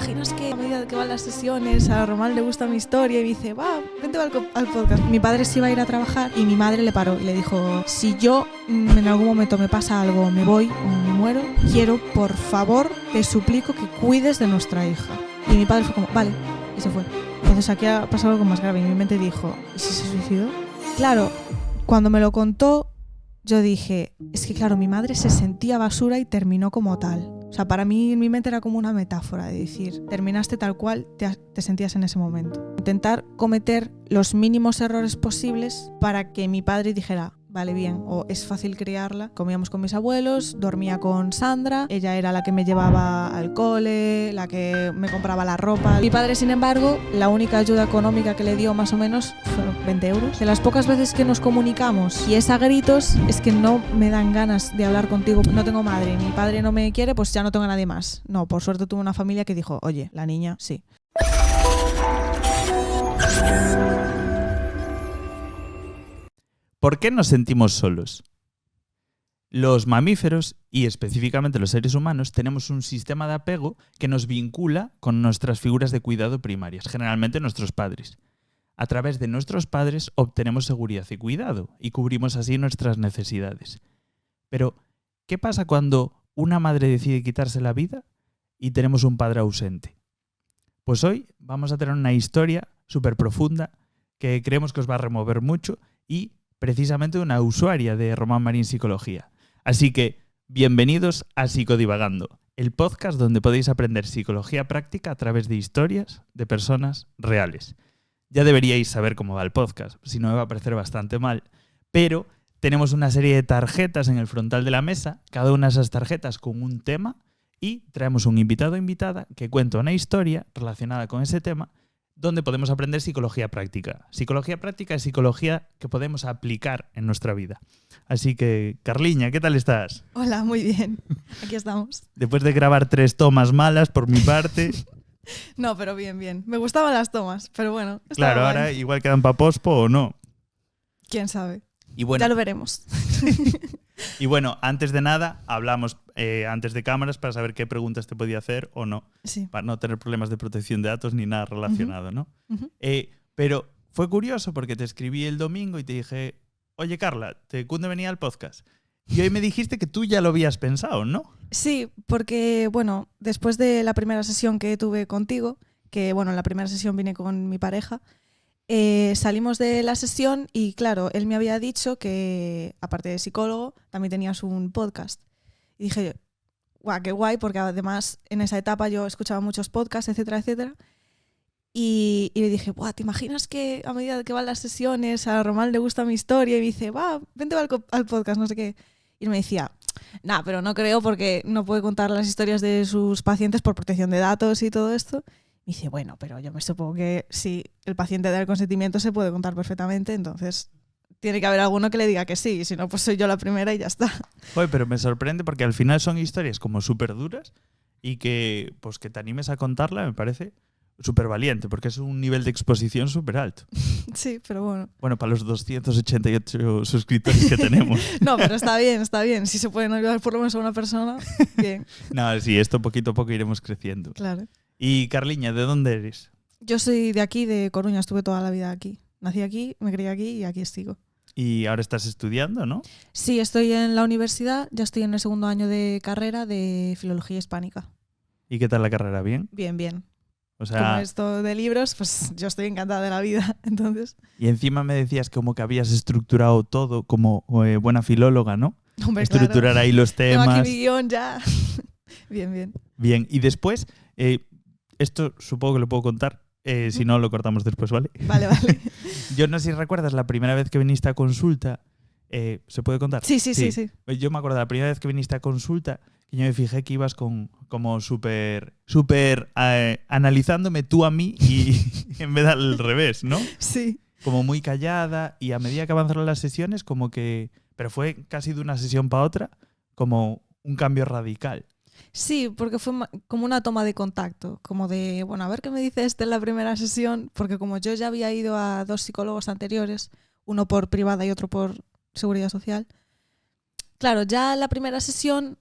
imaginas que a medida que van las sesiones a Román le gusta mi historia? Y me dice, va, vente al podcast. Mi padre se iba a ir a trabajar y mi madre le paró y le dijo, si yo en algún momento me pasa algo, me voy o me muero, quiero, por favor, te suplico que cuides de nuestra hija. Y mi padre fue como, vale, y se fue. Entonces aquí ha pasado algo más grave y mi mente dijo, ¿y si se suicidó? Claro, cuando me lo contó, yo dije, es que claro, mi madre se sentía basura y terminó como tal. O sea, para mí en mi mente era como una metáfora de decir, terminaste tal cual te sentías en ese momento. Intentar cometer los mínimos errores posibles para que mi padre dijera, vale, bien, o es fácil criarla. Comíamos con mis abuelos, dormía con Sandra, ella era la que me llevaba al cole, la que me compraba la ropa. Mi padre, sin embargo, la única ayuda económica que le dio más o menos fueron 20 euros. De las pocas veces que nos comunicamos y es a gritos, es que no me dan ganas de hablar contigo. No tengo madre, mi padre no me quiere, pues ya no tengo a nadie más. No, por suerte tuve una familia que dijo, oye, la niña, sí. ¿Por qué nos sentimos solos? Los mamíferos, y específicamente los seres humanos, tenemos un sistema de apego que nos vincula con nuestras figuras de cuidado primarias, generalmente nuestros padres. A través de nuestros padres obtenemos seguridad y cuidado, y cubrimos así nuestras necesidades. Pero, ¿qué pasa cuando una madre decide quitarse la vida y tenemos un padre ausente? Pues hoy vamos a tener una historia súper profunda que creemos que os va a remover mucho y precisamente una usuaria de Román Marín Psicología. Así que, bienvenidos a Psicodivagando, el podcast donde podéis aprender psicología práctica a través de historias de personas reales. Ya deberíais saber cómo va el podcast, si no me va a parecer bastante mal, pero tenemos una serie de tarjetas en el frontal de la mesa, cada una de esas tarjetas con un tema, y traemos un invitado o invitada que cuenta una historia relacionada con ese tema donde podemos aprender psicología práctica. Psicología práctica es psicología que podemos aplicar en nuestra vida. Así que, Carliña, ¿qué tal estás? Hola, muy bien. Aquí estamos. Después de grabar 3 tomas malas por mi parte. No, pero bien, bien. Me gustaban las tomas, pero bueno. Claro, guay. ahora igual quedan para pospo o no. ¿Quién sabe? Y bueno, ya lo veremos. Y bueno, antes de nada, hablamos antes de cámaras para saber qué preguntas te podía hacer o no. Sí. Para no tener problemas de protección de datos ni nada relacionado, ¿no? Uh-huh. Pero fue curioso porque te escribí el domingo y te dije, oye Carla, ¿te cunde venir al podcast? Y hoy me dijiste que tú ya lo habías pensado, ¿no? Sí, porque, bueno, después de la primera sesión que tuve contigo, que, bueno, en la primera sesión vine con mi pareja, salimos de la sesión y, claro, él me había dicho que, aparte de psicólogo, también tenías un podcast. Y dije, guau, qué guay, porque además en esa etapa yo escuchaba muchos podcasts, etcétera, etcétera. Y le dije, ¿te imaginas que a medida que van las sesiones a Román le gusta mi historia? Y me dice, vente al podcast, no sé qué. Y él me decía, pero no creo porque no puede contar las historias de sus pacientes por protección de datos y todo esto. Me dice, bueno, pero yo me supongo que si el paciente da el consentimiento se puede contar perfectamente, entonces tiene que haber alguno que le diga que sí, y si no, pues soy yo la primera y ya está. Joder, pero me sorprende porque al final son historias como súper duras y que, pues, que te animes a contarla me parece súper valiente porque es un nivel de exposición súper alto. Sí, pero bueno. Bueno, para los 288 suscriptores que tenemos. No, pero está bien. Si se pueden ayudar por lo menos a una persona, bien. No, sí, esto poquito a poco iremos creciendo. Claro. Y Carliña, ¿de dónde eres? Yo soy de aquí, de Coruña, estuve toda la vida aquí. Nací aquí, me crié aquí y aquí sigo. Y ahora estás estudiando, ¿no? Sí, estoy en la universidad, ya estoy en el segundo año de carrera de Filología Hispánica. ¿Y qué tal la carrera? ¿Bien? Bien. O sea, como esto de libros, pues yo estoy encantada de la vida, entonces. Y encima me decías como que habías estructurado todo como buena filóloga, ¿no? Hombre, estructurar claro. Ahí los temas. Tengo aquí mi guión ya. Bien. Bien, y después, esto supongo que lo puedo contar, si no lo cortamos después, ¿vale? Vale. Yo no sé si recuerdas la primera vez que viniste a consulta. ¿Se puede contar? Sí. Yo me acuerdo la primera vez que viniste a consulta que yo me fijé que ibas como súper analizándome tú a mí y en vez de al revés, ¿no? Sí. Como muy callada y a medida que avanzaron las sesiones como que... Pero fue casi de una sesión para otra como un cambio radical. Sí, porque fue como una toma de contacto, como de, a ver qué me dice en la primera sesión, porque como yo ya había ido a 2 psicólogos anteriores, uno por privada y otro por seguridad social, claro, ya la primera sesión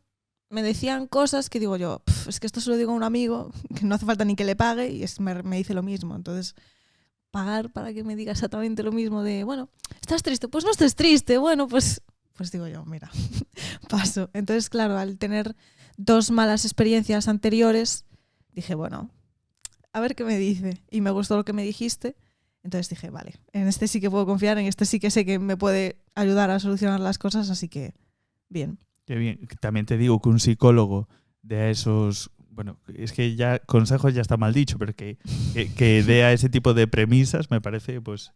me decían cosas que digo yo, es que esto se lo digo a un amigo, que no hace falta ni que le pague y me dice lo mismo. Entonces, pagar para que me diga exactamente lo mismo de, bueno, ¿estás triste? Pues no estés triste. Bueno, pues digo yo, mira, paso. Entonces, claro, al tener 2 malas experiencias anteriores, dije, bueno, a ver qué me dice. Y me gustó lo que me dijiste. Entonces dije, vale, en este sí que puedo confiar, en este sí que sé que me puede ayudar a solucionar las cosas, así que bien. Qué bien. También te digo que un psicólogo de esos... Bueno, es que ya consejos ya está mal dicho, pero que dé a ese tipo de premisas me parece, pues,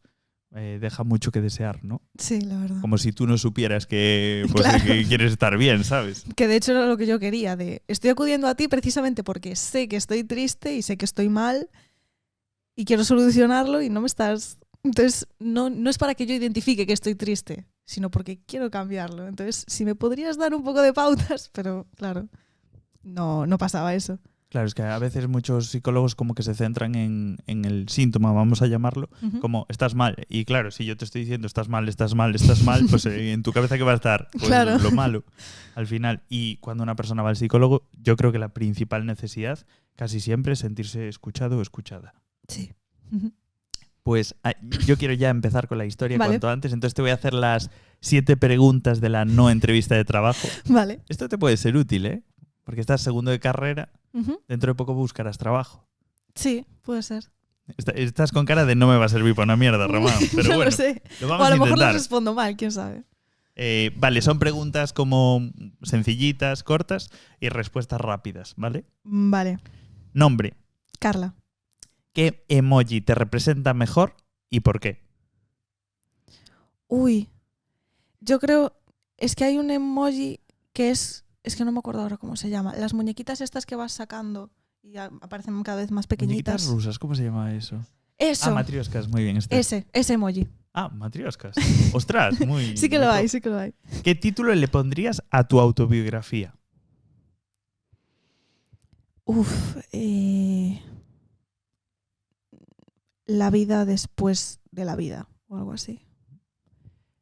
deja mucho que desear, ¿no? Sí, la verdad. Como si tú no supieras que, pues, Claro. que quieres estar bien, ¿sabes? Que de hecho era lo que yo quería, estoy acudiendo a ti precisamente porque sé que estoy triste y sé que estoy mal y quiero solucionarlo y no me estás... Entonces, no es para que yo identifique que estoy triste, sino porque quiero cambiarlo. Entonces, si me podrías dar un poco de pautas, pero claro, no pasaba eso. Claro, es que a veces muchos psicólogos como que se centran en el síntoma, vamos a llamarlo, como estás mal. Y claro, si yo te estoy diciendo estás mal, pues en tu cabeza ¿qué va a estar? Pues claro. Lo malo, al final. Y cuando una persona va al psicólogo, yo creo que la principal necesidad casi siempre es sentirse escuchado o escuchada. Sí. Pues yo quiero ya empezar con la historia Vale. cuanto antes, entonces te voy a hacer las 7 preguntas de la no entrevista de trabajo. Vale. Esto te puede ser útil, ¿eh? Porque estás segundo de carrera, dentro de poco buscarás trabajo. Sí, puede ser. Estás con cara de no me va a servir para una mierda, Román, pero No bueno, lo sé. lo O vamos a a lo mejor intentar. les respondo mal, quién sabe. Vale, son preguntas como sencillitas, cortas y respuestas rápidas, ¿vale? Vale. Nombre. Carla. ¿Qué emoji te representa mejor y por qué? Uy, yo creo, es que hay un emoji que es que no me acuerdo ahora cómo se llama. Las muñequitas estas que vas sacando y aparecen cada vez más pequeñitas. Muñequitas rusas, ¿cómo se llama eso? Eso. Ah, matrioscas, muy bien. Ese emoji. Ah, matrioscas. Ostras, muy... Sí que lo hay, sí que lo hay. ¿Qué título le pondrías a tu autobiografía? La vida después de la vida o algo así.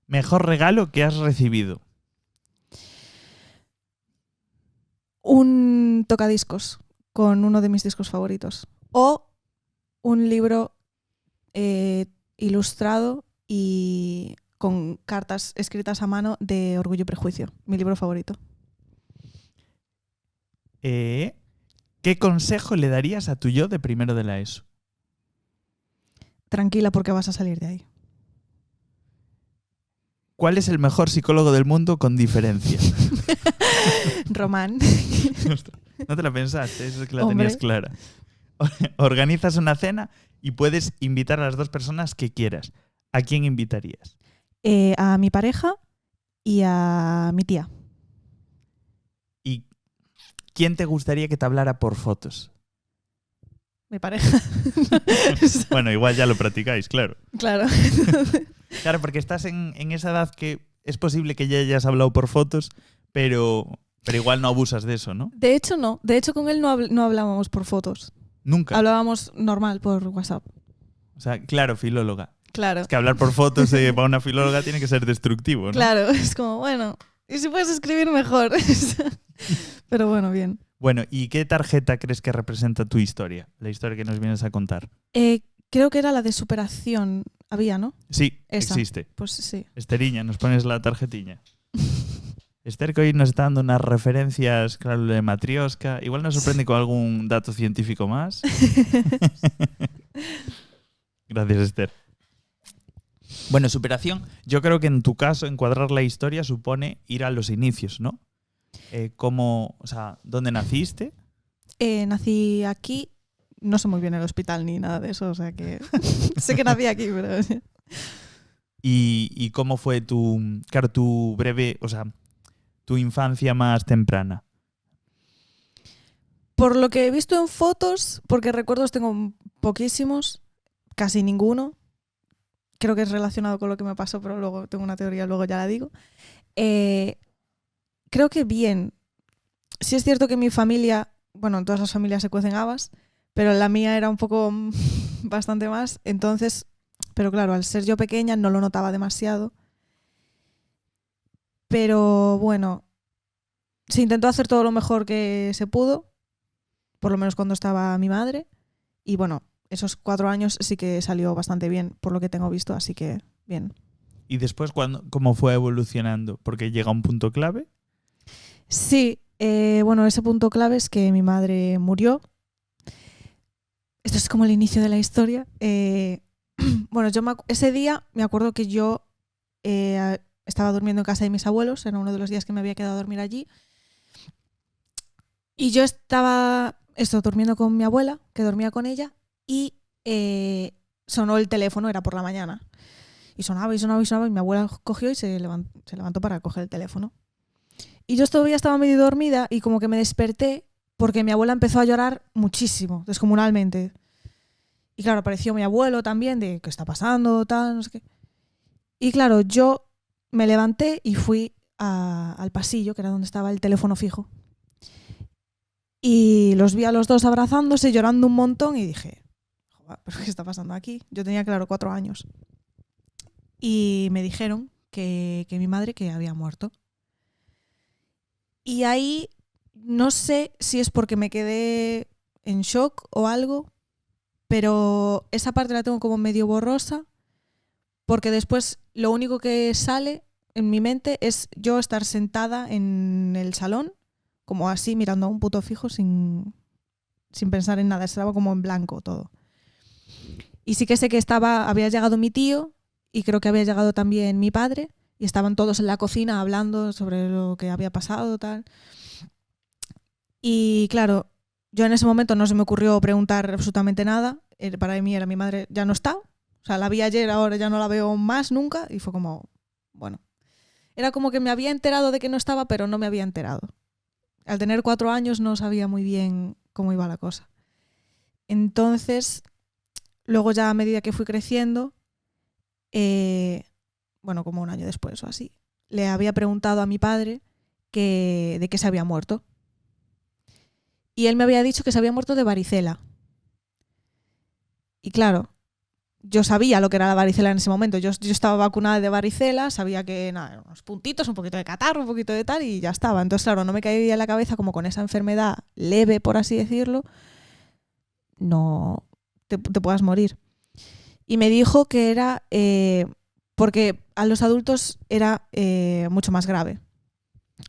¿Mejor regalo que has recibido? Un tocadiscos con uno de mis discos favoritos. O un libro ilustrado y con cartas escritas a mano de Orgullo y Prejuicio, mi libro favorito. ¿Qué consejo le darías a tu yo de primero de la ESO? Tranquila porque vas a salir de ahí. ¿Cuál es el mejor psicólogo del mundo con diferencia? Román. No te la pensaste, eso es que la Hombre. tenías clara. Organizas una cena y puedes invitar a las 2 personas que quieras. ¿A quién invitarías? A mi pareja y a mi tía. ¿Y quién te gustaría que te hablara por fotos? Mi pareja. Bueno, igual ya lo practicáis, claro. Claro. Claro, porque estás en esa edad que es posible que ya hayas hablado por fotos, pero igual no abusas de eso, ¿no? De hecho, no. De hecho, con él no hablábamos por fotos. Nunca. Hablábamos normal por WhatsApp. O sea, claro, filóloga. Claro. Es que hablar por fotos para una filóloga tiene que ser destructivo, ¿no? Claro, es como, bueno, y si puedes escribir mejor. Pero bueno, bien. Bueno, ¿y qué tarjeta crees que representa tu historia? La historia que nos vienes a contar. Creo que era la de superación. Había, ¿no? Sí, Esa. existe. Pues sí. Esteriña, nos pones la tarjetiña. Esther, que hoy nos está dando unas referencias, claro, de matrioska. Igual nos sorprende con algún dato científico más. Gracias, Esther. Bueno, superación, yo creo que en tu caso, encuadrar la historia supone ir a los inicios, ¿no? ¿Dónde naciste? Nací aquí. No sé muy bien el hospital ni nada de eso, o sea que sé que nací aquí, pero... ¿Y cómo fue tu breve, tu infancia más temprana? Por lo que he visto en fotos, porque recuerdos tengo poquísimos, casi ninguno. Creo que es relacionado con lo que me pasó, pero luego tengo una teoría, luego ya la digo. Creo que bien. Sí es cierto que mi familia, bueno, en todas las familias se cuecen habas, pero la mía era un poco bastante más. Entonces, pero claro, al ser yo pequeña no lo notaba demasiado. Pero bueno, se intentó hacer todo lo mejor que se pudo, por lo menos cuando estaba mi madre. Y bueno, esos 4 años sí que salió bastante bien, por lo que tengo visto, así que bien. ¿Y después cómo fue evolucionando? Porque llega un punto clave. Sí, bueno, ese punto clave es que mi madre murió. Esto es como el inicio de la historia. Bueno, ese día me acuerdo que yo estaba durmiendo en casa de mis abuelos, era uno de los días que me había quedado a dormir allí. Y yo estaba durmiendo con mi abuela, que dormía con ella, y sonó el teléfono, era por la mañana. Y sonaba y sonaba y sonaba, y mi abuela cogió y se levantó para coger el teléfono. Y yo todavía estaba medio dormida y como que me desperté porque mi abuela empezó a llorar muchísimo, descomunalmente. Y claro, apareció mi abuelo también, de qué está pasando, tal, no sé qué. Y claro, yo me levanté y fui al pasillo, que era donde estaba el teléfono fijo. Y los vi a los dos abrazándose, llorando un montón, y dije, joder, ¿pero qué está pasando aquí? Yo tenía, claro, 4 años. Y me dijeron que mi madre que había muerto. Y ahí no sé si es porque me quedé en shock o algo, pero esa parte la tengo como medio borrosa, porque después lo único que sale en mi mente es yo estar sentada en el salón, como así, mirando a un puto fijo sin pensar en nada, estaba como en blanco todo. Y sí que sé que había llegado mi tío y creo que había llegado también mi padre y estaban todos en la cocina hablando sobre lo que había pasado, tal. Y claro, yo en ese momento no se me ocurrió preguntar absolutamente nada. Para mí era mi madre, ya no está. O sea, la vi ayer, ahora ya no la veo más nunca. Y fue como, bueno. Era como que me había enterado de que no estaba, pero no me había enterado. Al tener 4 años no sabía muy bien cómo iba la cosa. Entonces, luego ya a medida que fui creciendo, bueno, como un año después o así, le había preguntado a mi padre de qué se había muerto. Y él me había dicho que se había muerto de varicela. Y claro, yo sabía lo que era la varicela en ese momento. Yo estaba vacunada de varicela, sabía que nada, unos puntitos, un poquito de catarro, un poquito de tal y ya estaba. Entonces, claro, no me caía en la cabeza como con esa enfermedad leve, por así decirlo, no te puedas morir. Y me dijo que era porque a los adultos era mucho más grave.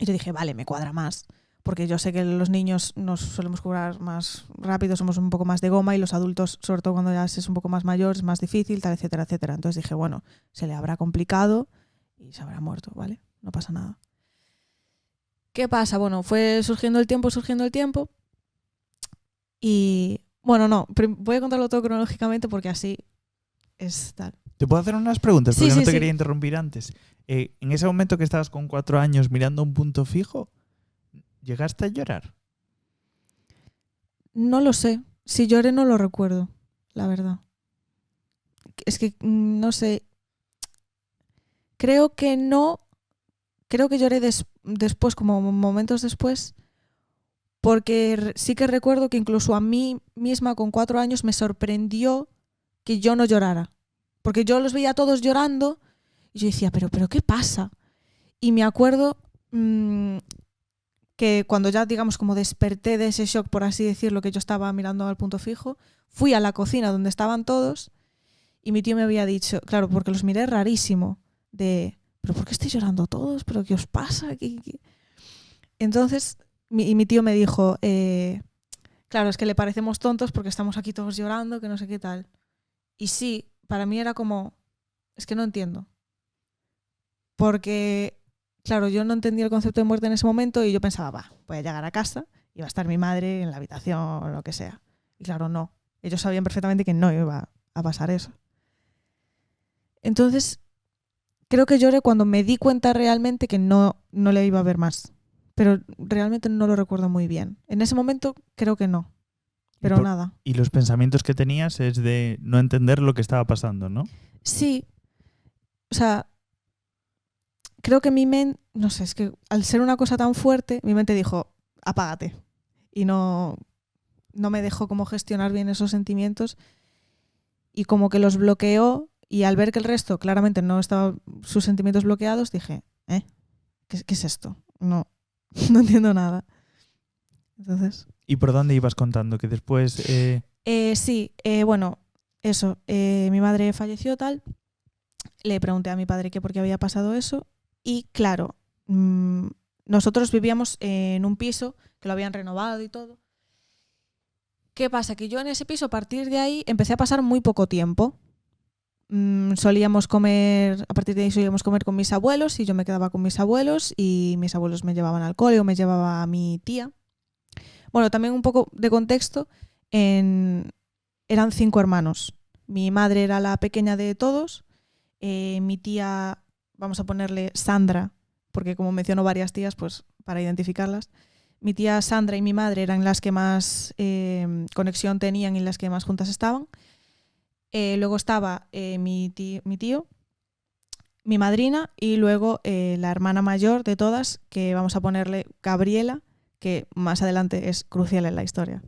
Y yo dije, vale, me cuadra más. Porque yo sé que los niños nos solemos curar más rápido, somos un poco más de goma y los adultos, sobre todo cuando ya es un poco más mayor, es más difícil, tal, etcétera, etcétera. Entonces dije, bueno, se le habrá complicado y se habrá muerto, ¿vale? No pasa nada. ¿Qué pasa? Bueno, fue surgiendo el tiempo y, bueno, no, voy a contarlo todo cronológicamente porque así es tal. ¿Te puedo hacer unas preguntas? Porque Sí, no sí, te sí. quería interrumpir antes. En ese momento que estabas con 4 años mirando un punto fijo, ¿llegaste a llorar? No lo sé. Si lloré no lo recuerdo, la verdad. Es que no sé. Creo que no. Creo que lloré después, como momentos después, porque sí que recuerdo que incluso a mí misma con 4 años me sorprendió que yo no llorara. Porque yo los veía a todos llorando y yo decía, pero ¿qué pasa? Y me acuerdo que cuando ya, digamos, como desperté de ese shock, por así decirlo, que yo estaba mirando al punto fijo, fui a la cocina donde estaban todos y mi tío me había dicho, claro, porque los miré rarísimo, de, ¿pero por qué estáis llorando todos? ¿Pero qué os pasa? ¿Qué? Entonces, mi tío me dijo, claro, es que le parecemos tontos porque estamos aquí todos llorando, que no sé qué tal. Y sí, para mí era como, es que no entiendo. Porque, claro, yo no entendía el concepto de muerte en ese momento y yo pensaba, voy a llegar a casa y va a estar mi madre en la habitación o lo que sea. Y claro, no. Ellos sabían perfectamente que no iba a pasar eso. Entonces, creo que lloré cuando me di cuenta realmente que no le iba a ver más. Pero realmente no lo recuerdo muy bien. En ese momento creo que no. Pero nada. Y los pensamientos que tenías es de no entender lo que estaba pasando, ¿no? Sí. O sea, creo que mi mente, no sé, es que al ser una cosa tan fuerte, mi mente dijo, apágate. Y no me dejó como gestionar bien esos sentimientos y como que los bloqueó y al ver que el resto claramente no estaban sus sentimientos bloqueados, dije, ¿qué es esto? No, No entiendo nada. Entonces... ¿Y por dónde ibas contando? Que después... Sí, bueno, eso. Mi madre falleció tal. Le pregunté a mi padre que por qué había pasado eso. Y claro, nosotros vivíamos en un piso que lo habían renovado y todo. ¿Qué pasa? Que yo en ese piso, a partir de ahí, empecé a pasar muy poco tiempo. Solíamos comer, a partir de ahí solíamos comer con mis abuelos y yo me quedaba con mis abuelos y mis abuelos me llevaban al cole o me llevaba a mi tía. Bueno, también un poco de contexto, eran 5 hermanos. Mi madre era la pequeña de todos, mi tía, vamos a ponerle Sandra, porque como menciono varias tías, pues para identificarlas, mi tía Sandra y mi madre eran las que más conexión tenían y las que más juntas estaban. Luego estaba mi tío, mi madrina y luego la hermana mayor de todas, que vamos a ponerle Gabriela, que más adelante es crucial en la historia.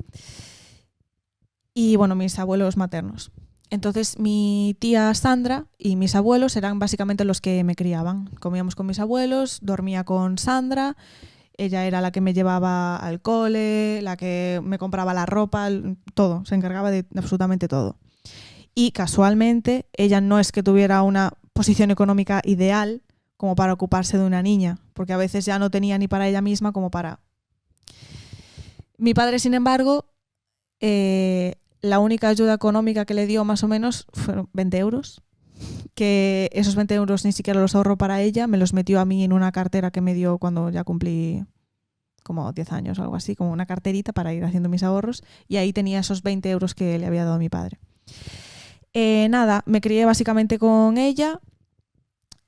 Y bueno, mis abuelos maternos. Entonces mi tía Sandra y mis abuelos eran básicamente los que me criaban. Comíamos con mis abuelos, dormía con Sandra, ella era la que me llevaba al cole, la que me compraba la ropa, todo, se encargaba de absolutamente todo. Y casualmente ella no es que tuviera una posición económica ideal como para ocuparse de una niña, porque a veces ya no tenía ni para ella misma como para... Mi padre, sin embargo, la única ayuda económica que le dio más o menos fueron 20 euros, que esos 20 euros ni siquiera los ahorró para ella, me los metió a mí en una cartera que me dio cuando ya cumplí como 10 años o algo así, como una carterita para ir haciendo mis ahorros, y ahí tenía esos 20 euros que le había dado a mi padre. Nada, me crié básicamente con ella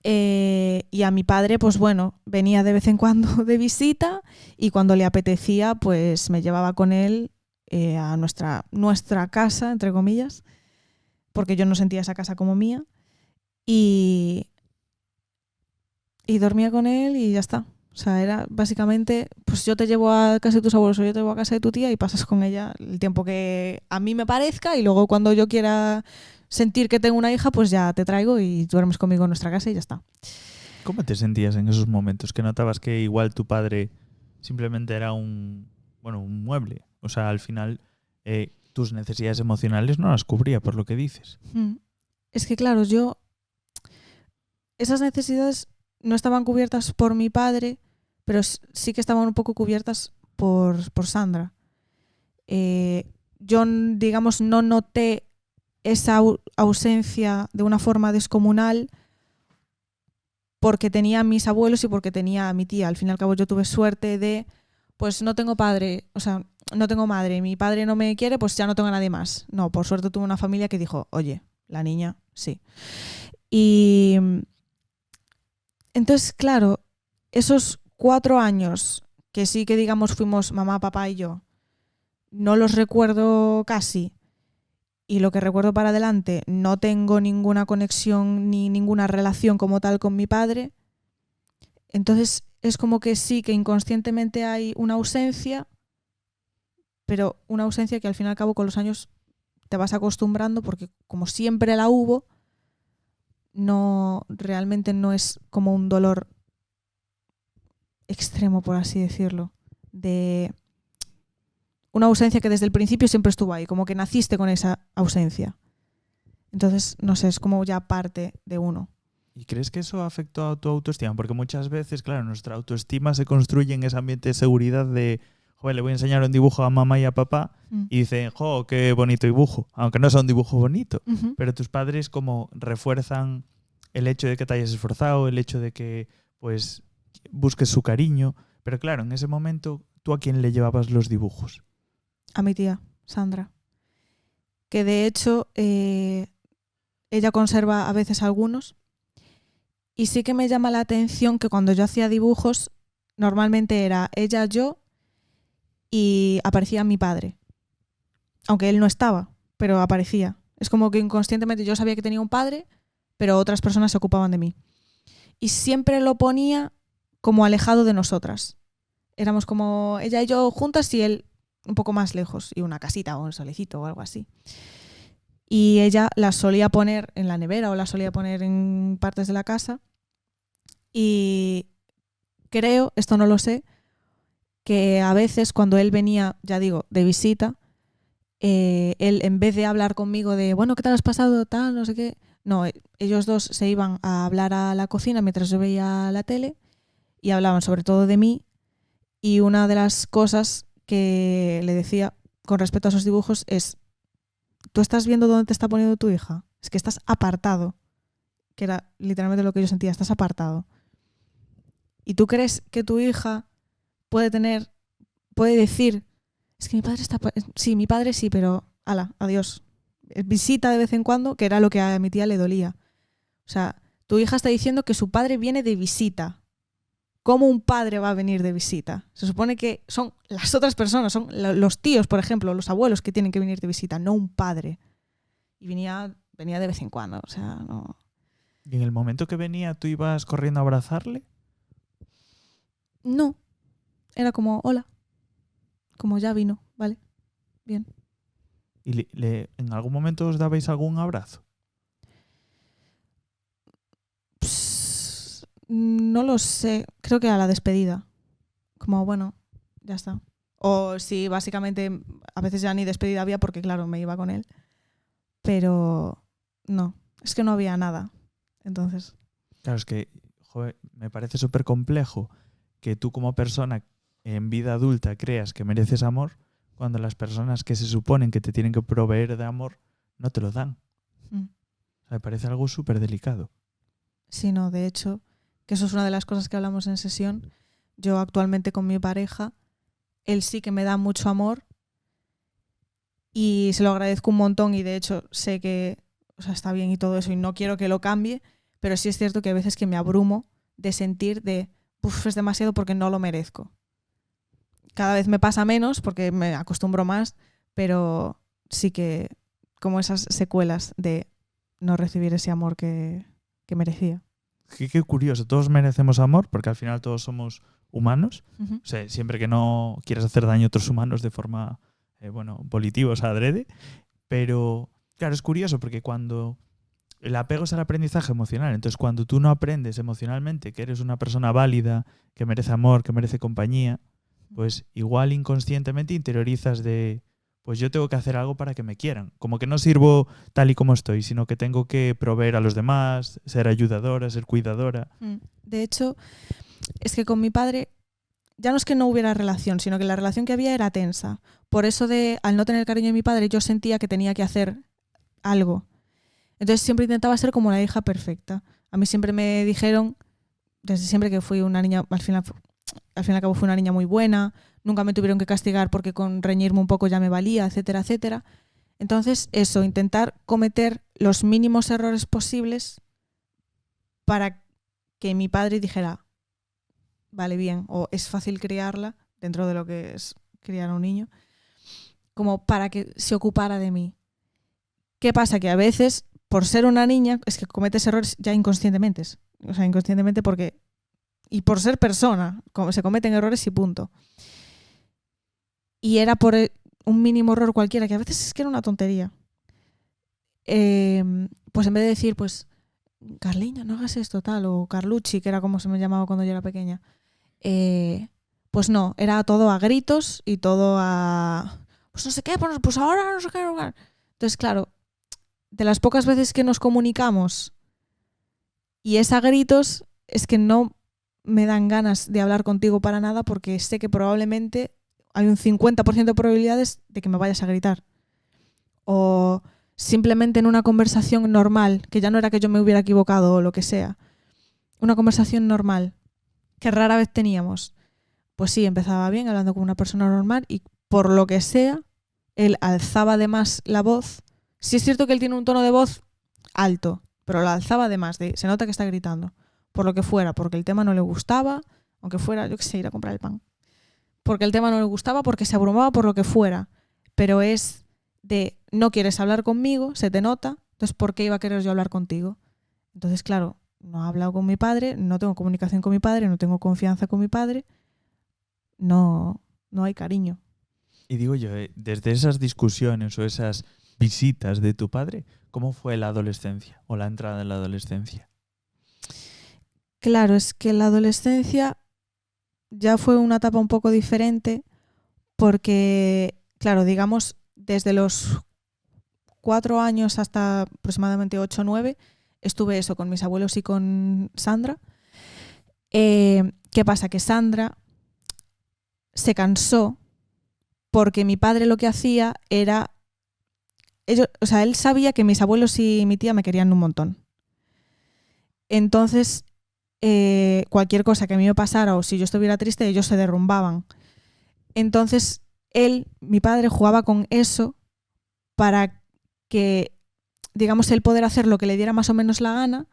y a mi padre, pues bueno, venía de vez en cuando de visita y cuando le apetecía, pues me llevaba con él a nuestra casa, entre comillas, porque yo no sentía esa casa como mía y dormía con él y ya está. O sea, era básicamente, pues yo te llevo a casa de tus abuelos o yo te llevo a casa de tu tía y pasas con ella el tiempo que a mí me parezca y luego cuando yo quiera sentir que tengo una hija, pues ya te traigo y duermes conmigo en nuestra casa y ya está. ¿Cómo te sentías en esos momentos? ¿Que notabas que igual tu padre simplemente era un mueble? O sea, al final tus necesidades emocionales no las cubría, por lo que dices. Es que claro, esas necesidades no estaban cubiertas por mi padre, pero sí que estaban un poco cubiertas por Sandra. Yo, digamos, no noté esa ausencia de una forma descomunal porque tenía a mis abuelos y porque tenía a mi tía. Al fin y al cabo yo tuve suerte de, pues no tengo padre, o sea, no tengo madre, mi padre no me quiere, pues ya no tengo a nadie más. No, por suerte tuve una familia que dijo, oye, la niña, sí. Y entonces, claro, esos 4 años que sí que digamos fuimos mamá, papá y yo, no los recuerdo casi. Y lo que recuerdo para adelante, no tengo ninguna conexión ni ninguna relación como tal con mi padre. Entonces es como que sí, que inconscientemente hay una ausencia, pero una ausencia que al fin y al cabo con los años te vas acostumbrando porque como siempre la hubo, realmente no es como un dolor extremo, por así decirlo, de una ausencia que desde el principio siempre estuvo ahí, como que naciste con esa ausencia. Entonces, no sé, es como ya parte de uno. ¿Y crees que eso afectó a tu autoestima? Porque muchas veces, claro, nuestra autoestima se construye en ese ambiente de seguridad de, joder, le voy a enseñar un dibujo a mamá y a papá y dicen, jo, qué bonito dibujo, aunque no sea un dibujo bonito. Pero tus padres como refuerzan el hecho de que te hayas esforzado, el hecho de que pues busques su cariño. Pero claro, en ese momento, ¿tú a quién le llevabas los dibujos? A mi tía, Sandra. Que de hecho ella conserva a veces algunos. Y sí que me llama la atención que cuando yo hacía dibujos, normalmente era ella, yo y aparecía mi padre. Aunque él no estaba, pero aparecía. Es como que inconscientemente yo sabía que tenía un padre, pero otras personas se ocupaban de mí. Y siempre lo ponía como alejado de nosotras. Éramos como ella y yo juntas y él un poco más lejos, y una casita o un solecito o algo así. Y ella las solía poner en la nevera o las solía poner en partes de la casa. Y creo, esto no lo sé, que a veces cuando él venía, ya digo, de visita, él en vez de hablar conmigo de, bueno, ¿qué tal has pasado? Tal, no sé qué. No, ellos dos se iban a hablar a la cocina mientras yo veía la tele y hablaban sobre todo de mí. Y una de las cosas que le decía con respecto a esos dibujos es, ¿tú estás viendo dónde te está poniendo tu hija? Es que estás apartado. Que era literalmente lo que yo sentía, estás apartado. ¿Y tú crees que tu hija puede decir, es que mi padre está... Sí, mi padre sí, pero ala, adiós. Visita de vez en cuando, que era lo que a mi tía le dolía. O sea, tu hija está diciendo que su padre viene de visita. ¿Cómo un padre va a venir de visita? Se supone que son las otras personas, son los tíos, por ejemplo, los abuelos que tienen que venir de visita, no un padre. Y venía de vez en cuando, o sea, no... ¿Y en el momento que venía tú ibas corriendo a abrazarle? No, era como, hola, como ya vino, vale, bien. ¿Y en algún momento os dabais algún abrazo? No lo sé, creo que a la despedida. Como, bueno, ya está. O sí, básicamente, a veces ya ni despedida había porque, claro, me iba con él. Pero no, es que no había nada. Entonces... Claro, es que joder, me parece súper complejo que tú como persona en vida adulta creas que mereces amor cuando las personas que se suponen que te tienen que proveer de amor no te lo dan. O sea, me parece algo súper delicado. Sí, no, de hecho, que eso es una de las cosas que hablamos en sesión. Yo actualmente con mi pareja, él sí que me da mucho amor y se lo agradezco un montón y de hecho sé que, o sea, está bien y todo eso y no quiero que lo cambie, pero sí es cierto que hay veces que me abrumo de sentir de, es demasiado porque no lo merezco. Cada vez me pasa menos porque me acostumbro más, pero sí que como esas secuelas de no recibir ese amor que merecía. Qué curioso, todos merecemos amor porque al final todos somos humanos. Uh-huh. O sea, siempre que no quieras hacer daño a otros humanos de forma, volitiva, o sea, adrede. Pero, claro, es curioso porque cuando el apego es el aprendizaje emocional, entonces cuando tú no aprendes emocionalmente que eres una persona válida, que merece amor, que merece compañía, pues igual inconscientemente interiorizas de, pues yo tengo que hacer algo para que me quieran. Como que no sirvo tal y como estoy, sino que tengo que proveer a los demás, ser ayudadora, ser cuidadora. De hecho, es que con mi padre ya no es que no hubiera relación, sino que la relación que había era tensa. Por eso al no tener cariño de mi padre, yo sentía que tenía que hacer algo. Entonces siempre intentaba ser como la hija perfecta. A mí siempre me dijeron, desde siempre, que fui una niña, al fin y al cabo fui una niña muy buena, nunca me tuvieron que castigar porque con reñirme un poco ya me valía, etcétera, etcétera. Entonces eso, intentar cometer los mínimos errores posibles para que mi padre dijera, vale, bien, o es fácil criarla, dentro de lo que es criar a un niño, como para que se ocupara de mí. ¿Qué pasa? Que a veces, por ser una niña, es que cometes errores ya inconscientemente. O sea, inconscientemente porque... Y por ser persona, se cometen errores y punto. Y era por un mínimo error cualquiera, que a veces es que era una tontería. Pues en vez de decir, pues, Carliña, no hagas esto, tal, o Carlucci, que era como se me llamaba cuando yo era pequeña, pues no, era todo a gritos y todo a... Pues no sé qué, pues ahora no sé qué. Entonces, claro, de las pocas veces que nos comunicamos y es a gritos, es que no me dan ganas de hablar contigo para nada porque sé que probablemente hay un 50% de probabilidades de que me vayas a gritar. O simplemente en una conversación normal, que ya no era que yo me hubiera equivocado o lo que sea, una conversación normal, que rara vez teníamos, pues sí, empezaba bien hablando con una persona normal y por lo que sea, él alzaba de más la voz. Sí es cierto que él tiene un tono de voz alto, pero la alzaba de más, se nota que está gritando, por lo que fuera, porque el tema no le gustaba, aunque fuera, yo qué sé, ir a comprar el pan. Porque el tema no le gustaba, porque se abrumaba, por lo que fuera. Pero es de, no quieres hablar conmigo, se te nota, entonces ¿por qué iba a querer yo hablar contigo? Entonces, claro, no he hablado con mi padre, no tengo comunicación con mi padre, no tengo confianza con mi padre, no hay cariño. Y digo yo, desde esas discusiones o esas visitas de tu padre, ¿cómo fue la adolescencia o la entrada en la adolescencia? Claro, es que la adolescencia ya fue una etapa un poco diferente porque, claro, digamos, desde los 4 años hasta aproximadamente 8 o 9, estuve eso con mis abuelos y con Sandra. ¿Qué pasa? Que Sandra se cansó porque mi padre lo que hacía era... él sabía que mis abuelos y mi tía me querían un montón. Entonces, cualquier cosa que a mí me pasara o si yo estuviera triste, ellos se derrumbaban. Entonces, mi padre jugaba con eso para que, digamos, él poder hacer lo que le diera más o menos la gana,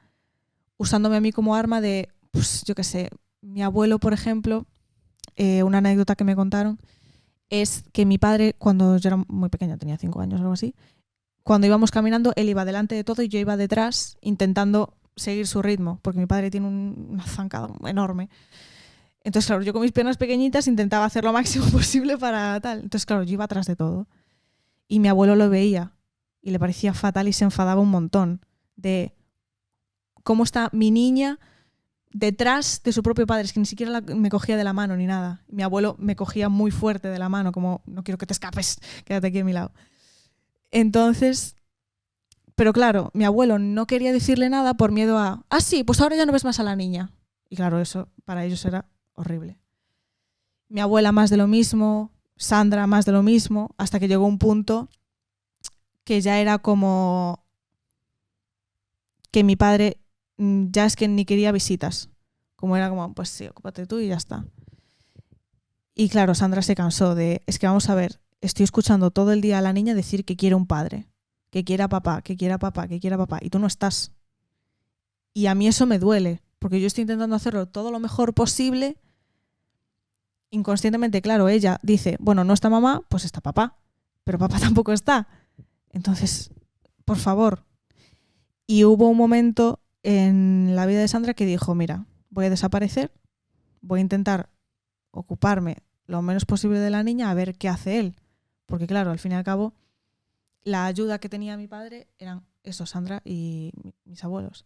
usándome a mí como arma de, pues yo qué sé, mi abuelo, por ejemplo, una anécdota que me contaron, es que mi padre, cuando yo era muy pequeña, tenía 5 años o algo así, cuando íbamos caminando, él iba delante de todo y yo iba detrás intentando seguir su ritmo, porque mi padre tiene una zancada enorme. Entonces, claro, yo con mis piernas pequeñitas intentaba hacer lo máximo posible para tal. Entonces, claro, yo iba atrás de todo. Y mi abuelo lo veía y le parecía fatal y se enfadaba un montón de cómo está mi niña detrás de su propio padre. Es que ni siquiera me cogía de la mano ni nada. Mi abuelo me cogía muy fuerte de la mano, como, no quiero que te escapes, quédate aquí a mi lado. Entonces, pero claro, mi abuelo no quería decirle nada por miedo a, sí, pues ahora ya no ves más a la niña. Y claro, eso para ellos era horrible. Mi abuela más de lo mismo, Sandra más de lo mismo, hasta que llegó un punto que ya era como que mi padre ya es que ni quería visitas. Como era como, pues sí, ocúpate tú y ya está. Y claro, Sandra se cansó de, es que vamos a ver, estoy escuchando todo el día a la niña decir que quiere un padre, que quiera papá, que quiera papá, que quiera papá, y tú no estás. Y a mí eso me duele, porque yo estoy intentando hacerlo todo lo mejor posible. Inconscientemente, claro, ella dice, bueno, no está mamá, pues está papá, pero papá tampoco está. Entonces, por favor. Y hubo un momento en la vida de Sandra que dijo, mira, voy a desaparecer, voy a intentar ocuparme lo menos posible de la niña a ver qué hace él. Porque claro, al fin y al cabo, la ayuda que tenía mi padre eran eso, Sandra y mis abuelos.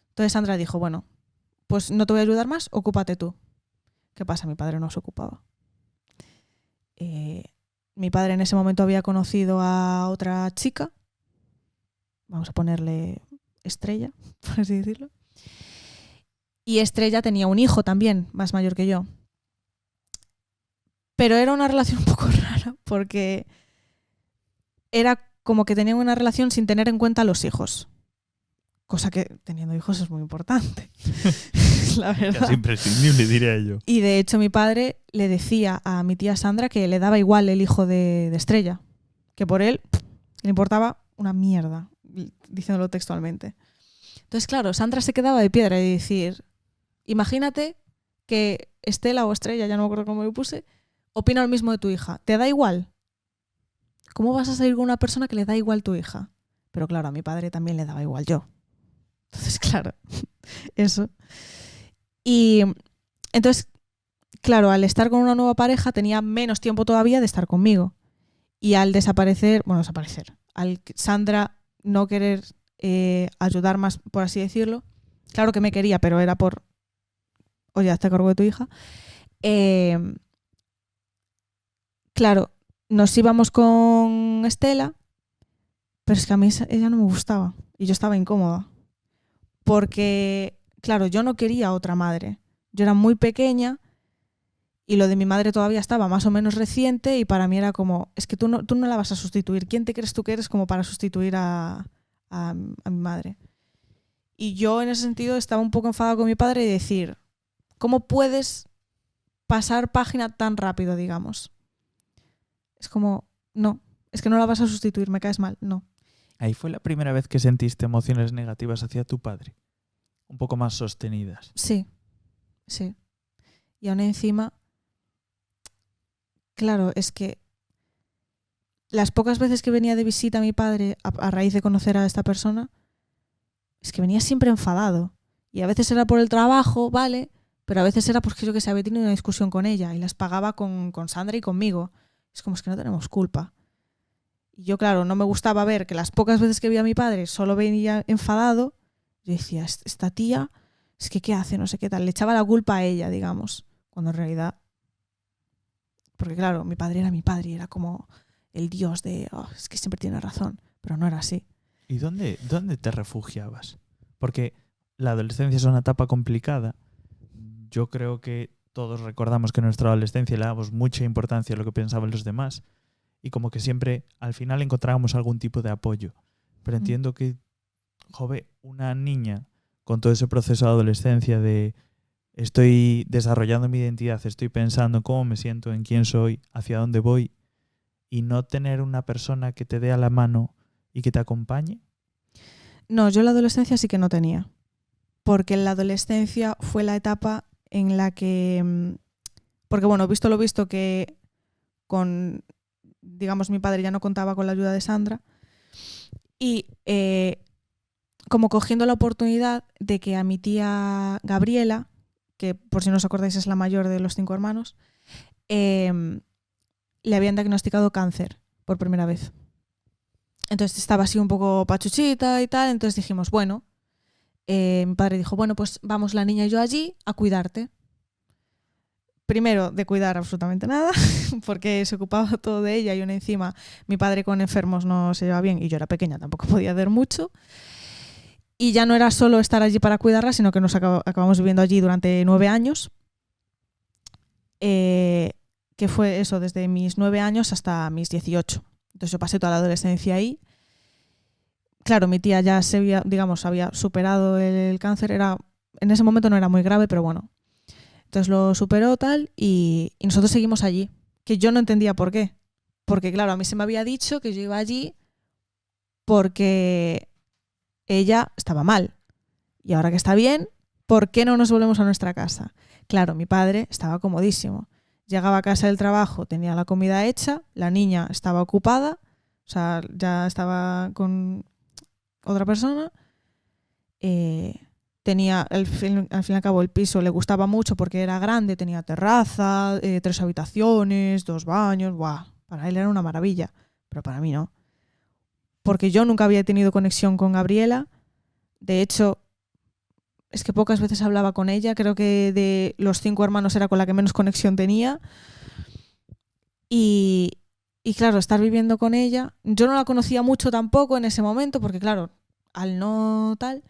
Entonces Sandra dijo, bueno, pues no te voy a ayudar más, ocúpate tú. ¿Qué pasa? Mi padre no se ocupaba. Mi padre en ese momento había conocido a otra chica, vamos a ponerle Estrella, por así decirlo. Y Estrella tenía un hijo también, más mayor que yo. Pero era una relación un poco rara, porque era como que tenían una relación sin tener en cuenta a los hijos. Cosa que teniendo hijos es muy importante. La verdad. Casi imprescindible, diría yo. Y de hecho mi padre le decía a mi tía Sandra que le daba igual el hijo de Estrella. Que por él le importaba una mierda, diciéndolo textualmente. Entonces, claro, Sandra se quedaba de piedra y decir, imagínate que Estela o Estrella, ya no me acuerdo cómo me puse, opina lo mismo de tu hija. ¿Te da igual? ¿Cómo vas a salir con una persona que le da igual tu hija? Pero claro, a mi padre también le daba igual yo. Entonces, claro, eso. Y entonces, claro, al estar con una nueva pareja tenía menos tiempo todavía de estar conmigo. Y al desaparecer, al Sandra no querer ayudar más, por así decirlo, claro que me quería, pero era por, oye, hazte cargo de tu hija. Claro, nos íbamos con Estela, pero es que a mí ella no me gustaba y yo estaba incómoda. Porque, claro, yo no quería otra madre. Yo era muy pequeña y lo de mi madre todavía estaba más o menos reciente y para mí era como, es que tú no la vas a sustituir. ¿Quién te crees tú que eres como para sustituir a mi madre? Y yo en ese sentido estaba un poco enfadada con mi padre y decir, ¿cómo puedes pasar página tan rápido, digamos? Es como, no, es que no la vas a sustituir, me caes mal, no. ¿Ahí fue la primera vez que sentiste emociones negativas hacia tu padre? Un poco más sostenidas. Sí, sí. Y aún encima, claro, es que las pocas veces que venía de visita a mi padre a raíz de conocer a esta persona, es que venía siempre enfadado. Y a veces era por el trabajo, vale, pero a veces era porque yo que sé, había tenido una discusión con ella y las pagaba con Sandra y conmigo. Es como, es que no tenemos culpa. Y yo, claro, no me gustaba ver que las pocas veces que veía a mi padre solo venía enfadado. Yo decía, esta tía, es que ¿qué hace? No sé qué tal. Le echaba la culpa a ella, digamos. cuando en realidad... Porque claro, mi padre era mi padre y era como el dios de, es que siempre tiene razón, pero no era así. ¿Y dónde te refugiabas? Porque la adolescencia es una etapa complicada. Yo creo que todos recordamos que en nuestra adolescencia le damos mucha importancia a lo que pensaban los demás y como que siempre al final encontrábamos algún tipo de apoyo. Pero entiendo que, joder, una niña con todo ese proceso de adolescencia de estoy desarrollando mi identidad, estoy pensando en cómo me siento, en quién soy, hacia dónde voy, y no tener una persona que te dé a la mano y que te acompañe. No, yo la adolescencia sí que no tenía. Porque la adolescencia fue la etapa en la que... Porque bueno, visto lo visto que con, digamos, mi padre ya no contaba con la ayuda de Sandra y como cogiendo la oportunidad de que a mi tía Gabriela, que por si no os acordáis es la mayor de los 5 hermanos, le habían diagnosticado cáncer por primera vez. Entonces estaba así un poco pachuchita y tal, entonces dijimos, bueno, mi padre dijo, bueno, pues vamos la niña y yo allí a cuidarte. Primero, de cuidar absolutamente nada, porque se ocupaba todo de ella y aún encima mi padre con enfermos no se llevaba bien y yo era pequeña, tampoco podía hacer mucho. Y ya no era solo estar allí para cuidarla, sino que nos acabamos viviendo allí durante 9 años, que fue eso, desde mis 9 años hasta mis 18. Entonces yo pasé toda la adolescencia ahí. Claro, mi tía ya había superado el cáncer, en ese momento no era muy grave, pero bueno. Entonces lo superó tal y nosotros seguimos allí, que yo no entendía por qué. Porque claro, a mí se me había dicho que yo iba allí porque ella estaba mal. Y ahora que está bien, ¿por qué no nos volvemos a nuestra casa? Claro, mi padre estaba comodísimo. Llegaba a casa del trabajo, tenía la comida hecha, la niña estaba ocupada, o sea, ya estaba con otra persona. Tenía, al fin y al cabo, el piso le gustaba mucho porque era grande, tenía terraza, 3 habitaciones, 2 baños, ¡buah! Para él era una maravilla, pero para mí no. Porque yo nunca había tenido conexión con Gabriela. De hecho, es que pocas veces hablaba con ella. Creo que de los 5 hermanos era con la que menos conexión tenía. Y claro, estar viviendo con ella, yo no la conocía mucho tampoco en ese momento, porque claro, al no tal,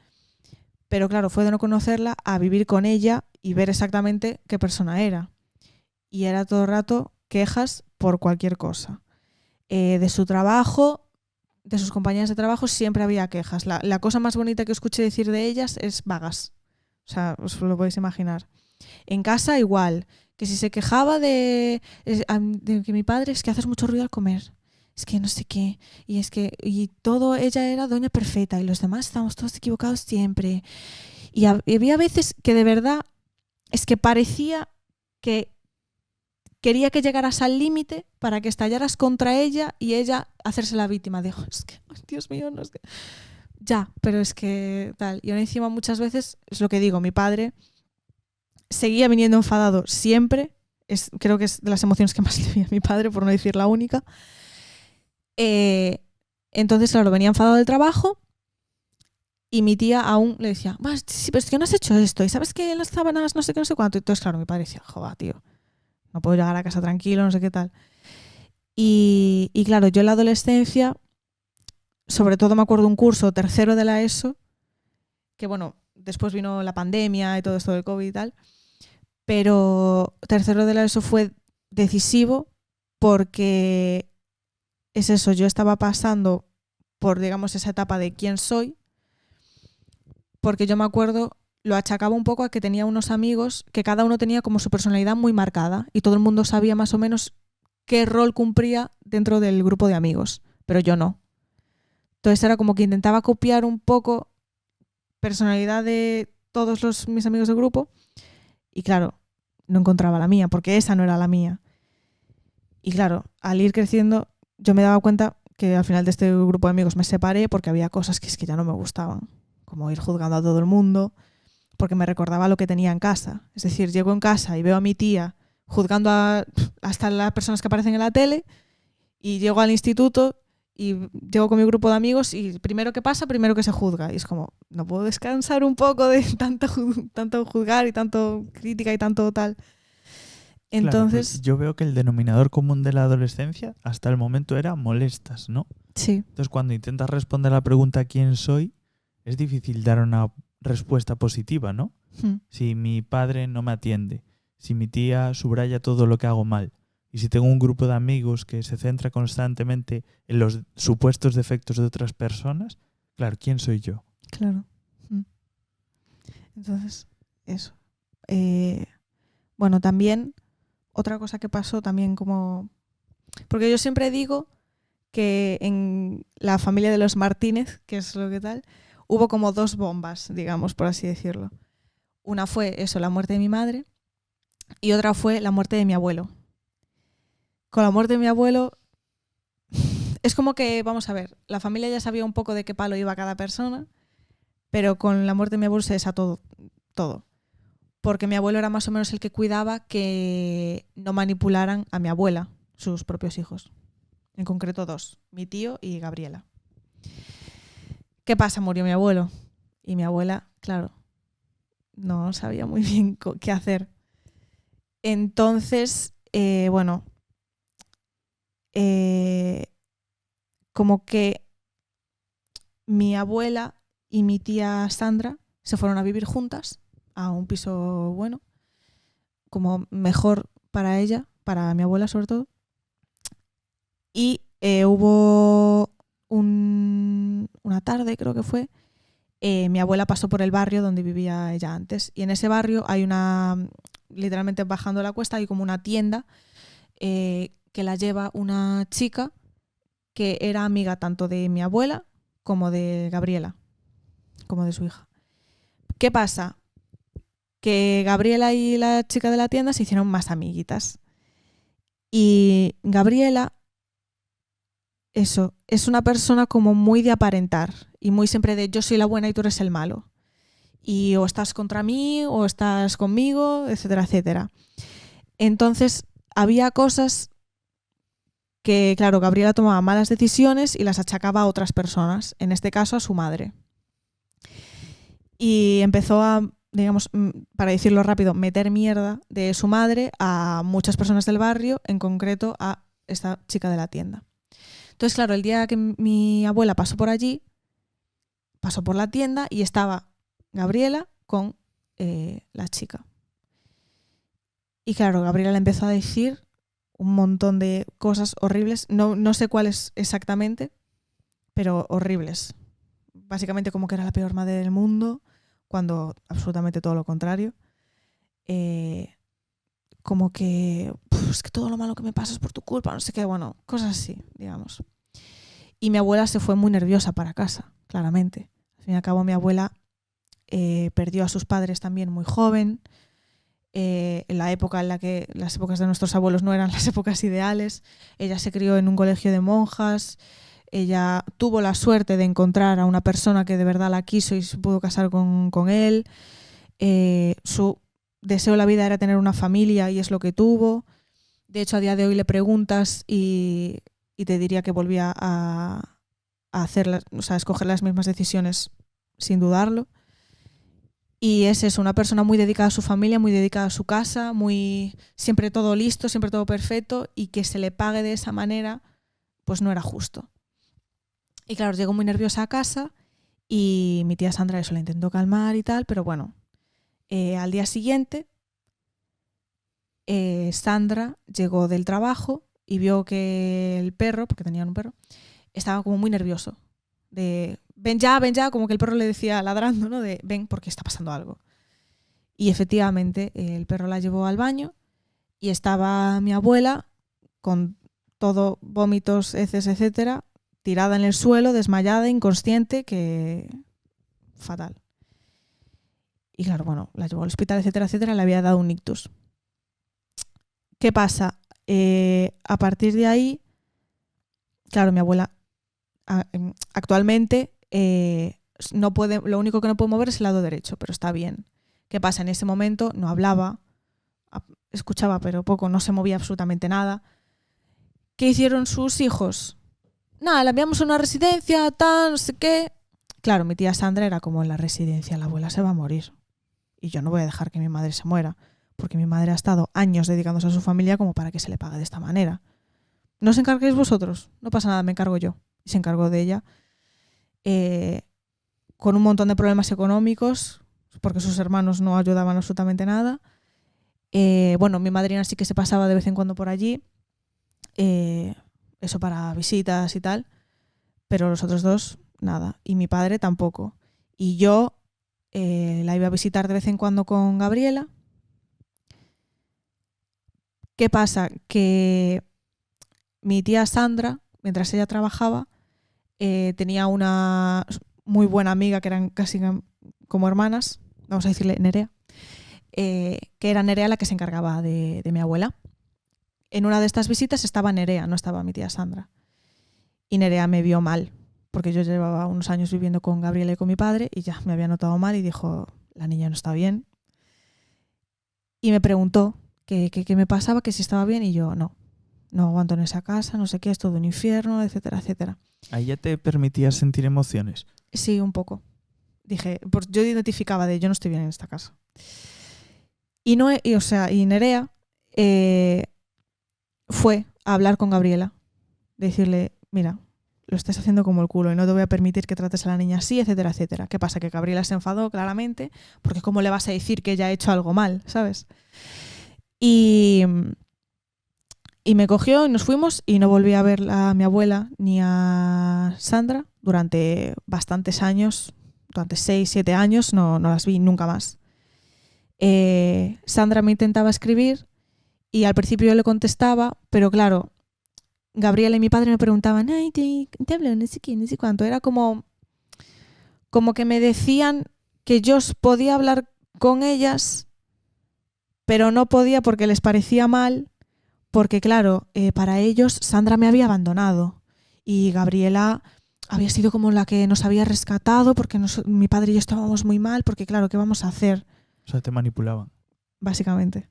pero claro, fue de no conocerla a vivir con ella y ver exactamente qué persona era. Y era todo el rato quejas por cualquier cosa. De su trabajo, de sus compañeras de trabajo, siempre había quejas. La cosa más bonita que escuché decir de ellas es vagas. O sea, os lo podéis imaginar. En casa igual, que si se quejaba de que mi padre es que haces mucho ruido al comer, es que no sé qué, y todo, ella era doña perfecta y los demás estábamos todos equivocados siempre. Y había veces que de verdad es que parecía que quería que llegaras al límite para que estallaras contra ella y ella hacerse la víctima. Dijo, es que, Dios mío, no es que... Ya, pero es que tal. Y ahora encima muchas veces, es lo que digo, mi padre seguía viniendo enfadado siempre. Creo que es de las emociones que más le vi a mi padre, por no decir la única. Entonces, claro, venía enfadado del trabajo y mi tía aún le decía, sí, pero es que no has hecho esto y sabes que en las sábanas no sé qué, no sé cuánto. Entonces, claro, mi padre decía, joder, tío, no puedo llegar a casa tranquilo, no sé qué tal. Y claro, yo en la adolescencia, sobre todo me acuerdo un curso tercero de la ESO, que bueno, después vino la pandemia y todo esto del COVID y tal, pero tercero de la ESO fue decisivo porque es eso, yo estaba pasando por, digamos, esa etapa de quién soy, porque yo me acuerdo, lo achacaba un poco a que tenía unos amigos que cada uno tenía como su personalidad muy marcada y todo el mundo sabía más o menos qué rol cumplía dentro del grupo de amigos, pero yo no. Entonces era como que intentaba copiar un poco personalidad de todos mis amigos del grupo y claro, no encontraba la mía, porque esa no era la mía. Y claro, al ir creciendo yo me daba cuenta que al final de este grupo de amigos me separé porque había cosas que es que ya no me gustaban, como ir juzgando a todo el mundo, porque me recordaba lo que tenía en casa. Es decir, llego en casa y veo a mi tía juzgando hasta las personas que aparecen en la tele y llego al instituto y llego con mi grupo de amigos y primero que pasa, primero que se juzga. Y es como, no puedo descansar un poco de tanto juzgar y tanto crítica y tanto tal. Entonces, claro, pues yo veo que el denominador común de la adolescencia hasta el momento era molestas, ¿no? sí. Entonces, cuando intentas responder a la pregunta ¿quién soy? Es difícil dar una respuesta positiva, ¿no? Si mi padre no me atiende, si mi tía subraya todo lo que hago mal, y si tengo un grupo de amigos que se centra constantemente en los supuestos defectos de otras personas, claro, ¿quién soy yo? Claro. Entonces, eso. Bueno, también, otra cosa que pasó también como... Porque yo siempre digo que en la familia de los Martínez, que es lo que tal, hubo como 2 bombas, digamos, por así decirlo. Una fue eso, la muerte de mi madre, y otra fue la muerte de mi abuelo. Con la muerte de mi abuelo, es como que, vamos a ver, la familia ya sabía un poco de qué palo iba cada persona, pero con la muerte de mi abuelo se desató todo. Porque mi abuelo era más o menos el que cuidaba que no manipularan a mi abuela, sus propios hijos. En concreto 2, mi tío y Gabriela. ¿Qué pasa? Murió mi abuelo. Y mi abuela, claro, no sabía muy bien qué hacer. Entonces, como que mi abuela y mi tía Sandra se fueron a vivir juntas a un piso bueno, como mejor para ella, para mi abuela sobre todo. Y hubo una tarde, creo que fue, mi abuela pasó por el barrio donde vivía ella antes. Y en ese barrio hay literalmente bajando la cuesta, hay como una tienda que la lleva una chica que era amiga tanto de mi abuela como de Gabriela, como de su hija. ¿Qué pasa? Que Gabriela y la chica de la tienda se hicieron más amiguitas. Y Gabriela, eso, es una persona como muy de aparentar y muy siempre de yo soy la buena y tú eres el malo. Y o estás contra mí o estás conmigo, etcétera, etcétera. Entonces había cosas que, claro, Gabriela tomaba malas decisiones y las achacaba a otras personas, en este caso a su madre. Y empezó a, digamos, para decirlo rápido, meter mierda de su madre a muchas personas del barrio, en concreto a esta chica de la tienda. Entonces, claro, el día que mi abuela pasó por allí, pasó por la tienda y estaba Gabriela con la chica. Y claro, Gabriela le empezó a decir un montón de cosas horribles, no sé cuáles exactamente, pero horribles. Básicamente como que era la peor madre del mundo, cuando absolutamente todo lo contrario. Como que es que todo lo malo que me pasa es por tu culpa, no sé qué, bueno, cosas así, digamos. Y mi abuela se fue muy nerviosa para casa, claramente. Al fin y al cabo mi abuela perdió a sus padres también muy joven, en la época en la que las épocas de nuestros abuelos no eran las épocas ideales. Ella se crió en un colegio de monjas, ella tuvo la suerte de encontrar a una persona que de verdad la quiso y se pudo casar con él. Su deseo en la vida era tener una familia y es lo que tuvo. De hecho, a día de hoy le preguntas y te diría que volvía a escoger las mismas decisiones sin dudarlo. Y es eso, una persona muy dedicada a su familia, muy dedicada a su casa, muy siempre todo listo, siempre todo perfecto, y que se le pague de esa manera, pues no era justo. Y claro, llegó muy nerviosa a casa y mi tía Sandra eso la intentó calmar y tal, pero bueno, al día siguiente Sandra llegó del trabajo y vio que el perro, porque tenían un perro, estaba como muy nervioso. De ven ya, como que el perro le decía ladrando, ¿no? De ven porque está pasando algo. Y efectivamente el perro la llevó al baño y estaba mi abuela con todo vómitos, heces, etcétera, tirada en el suelo, desmayada, inconsciente, que fatal. Y claro, bueno, la llevó al hospital, etcétera, etcétera, le había dado un ictus. ¿Qué pasa? A partir de ahí, claro, mi abuela actualmente no puede, lo único que no puede mover es el lado derecho, pero está bien. ¿Qué pasa? En ese momento no hablaba, escuchaba pero poco, no se movía absolutamente nada. ¿Qué hicieron sus hijos? Nada, la enviamos a una residencia, tal, no sé qué. Claro, mi tía Sandra era como en la residencia, la abuela se va a morir y yo no voy a dejar que mi madre se muera. porque mi madre ha estado años dedicándose a su familia como para que se le pague de esta manera. ¿No os encarguéis vosotros? No pasa nada, me encargo yo. Y se encargó de ella con un montón de problemas económicos, porque sus hermanos no ayudaban absolutamente nada. Bueno, mi madrina sí que se pasaba de vez en cuando por allí, eso para visitas y tal, pero los otros dos, nada. Y mi padre tampoco. Y yo la iba a visitar de vez en cuando con Gabriela. ¿Qué pasa? Que mi tía Sandra, mientras ella trabajaba, tenía una muy buena amiga que eran casi como hermanas, vamos a decirle Nerea, que era Nerea la que se encargaba de mi abuela. En una de estas visitas estaba Nerea, no estaba mi tía Sandra. Y Nerea me vio mal, porque yo llevaba unos años viviendo con Gabriela y con mi padre y ya me había notado mal y dijo, la niña no está bien. Y me preguntó qué me pasaba, que si estaba bien, y yo no aguanto en esa casa, no sé qué, es todo un infierno, etcétera, etcétera. ¿Ahí ya te permitías sentir emociones? Sí, un poco. Dije, pues yo identificaba yo no estoy bien en esta casa. Y Nerea fue a hablar con Gabriela, decirle, mira, lo estás haciendo como el culo y no te voy a permitir que trates a la niña así, etcétera, etcétera. ¿Qué pasa? Que Gabriela se enfadó claramente, porque ¿cómo le vas a decir que ella ha hecho algo mal, sabes? Y me cogió y nos fuimos y no volví a ver a mi abuela ni a Sandra durante bastantes años, durante 6, 7 años, no las vi nunca más. Sandra me intentaba escribir y al principio yo le contestaba, pero claro, Gabriela y mi padre me preguntaban, ay, te hablo, no sé qué, no sé cuánto. Era como que me decían que yo podía hablar con ellas, pero no podía porque les parecía mal, porque claro, para ellos Sandra me había abandonado y Gabriela había sido como la que nos había rescatado porque mi padre y yo estábamos muy mal, porque claro, ¿qué vamos a hacer? O sea, te manipulaban. Básicamente.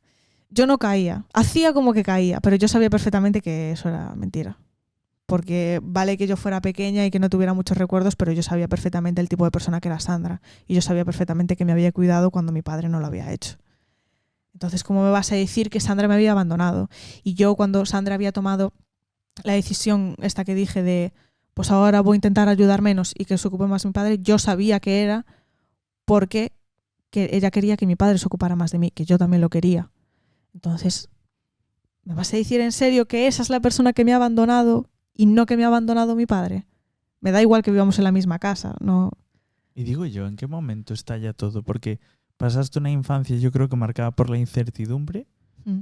Yo no caía, hacía como que caía, pero yo sabía perfectamente que eso era mentira. Porque vale que yo fuera pequeña y que no tuviera muchos recuerdos, pero yo sabía perfectamente el tipo de persona que era Sandra. Y yo sabía perfectamente que me había cuidado cuando mi padre no lo había hecho. Entonces, ¿cómo me vas a decir que Sandra me había abandonado? Y yo, cuando Sandra había tomado la decisión esta que dije de pues ahora voy a intentar ayudar menos y que se ocupe más mi padre, yo sabía que era porque que ella quería que mi padre se ocupara más de mí, que yo también lo quería. Entonces, ¿me vas a decir en serio que esa es la persona que me ha abandonado y no que me ha abandonado mi padre? Me da igual que vivamos en la misma casa, no. Y digo yo, ¿en qué momento estalla todo? Porque pasaste una infancia, yo creo que marcada por la incertidumbre,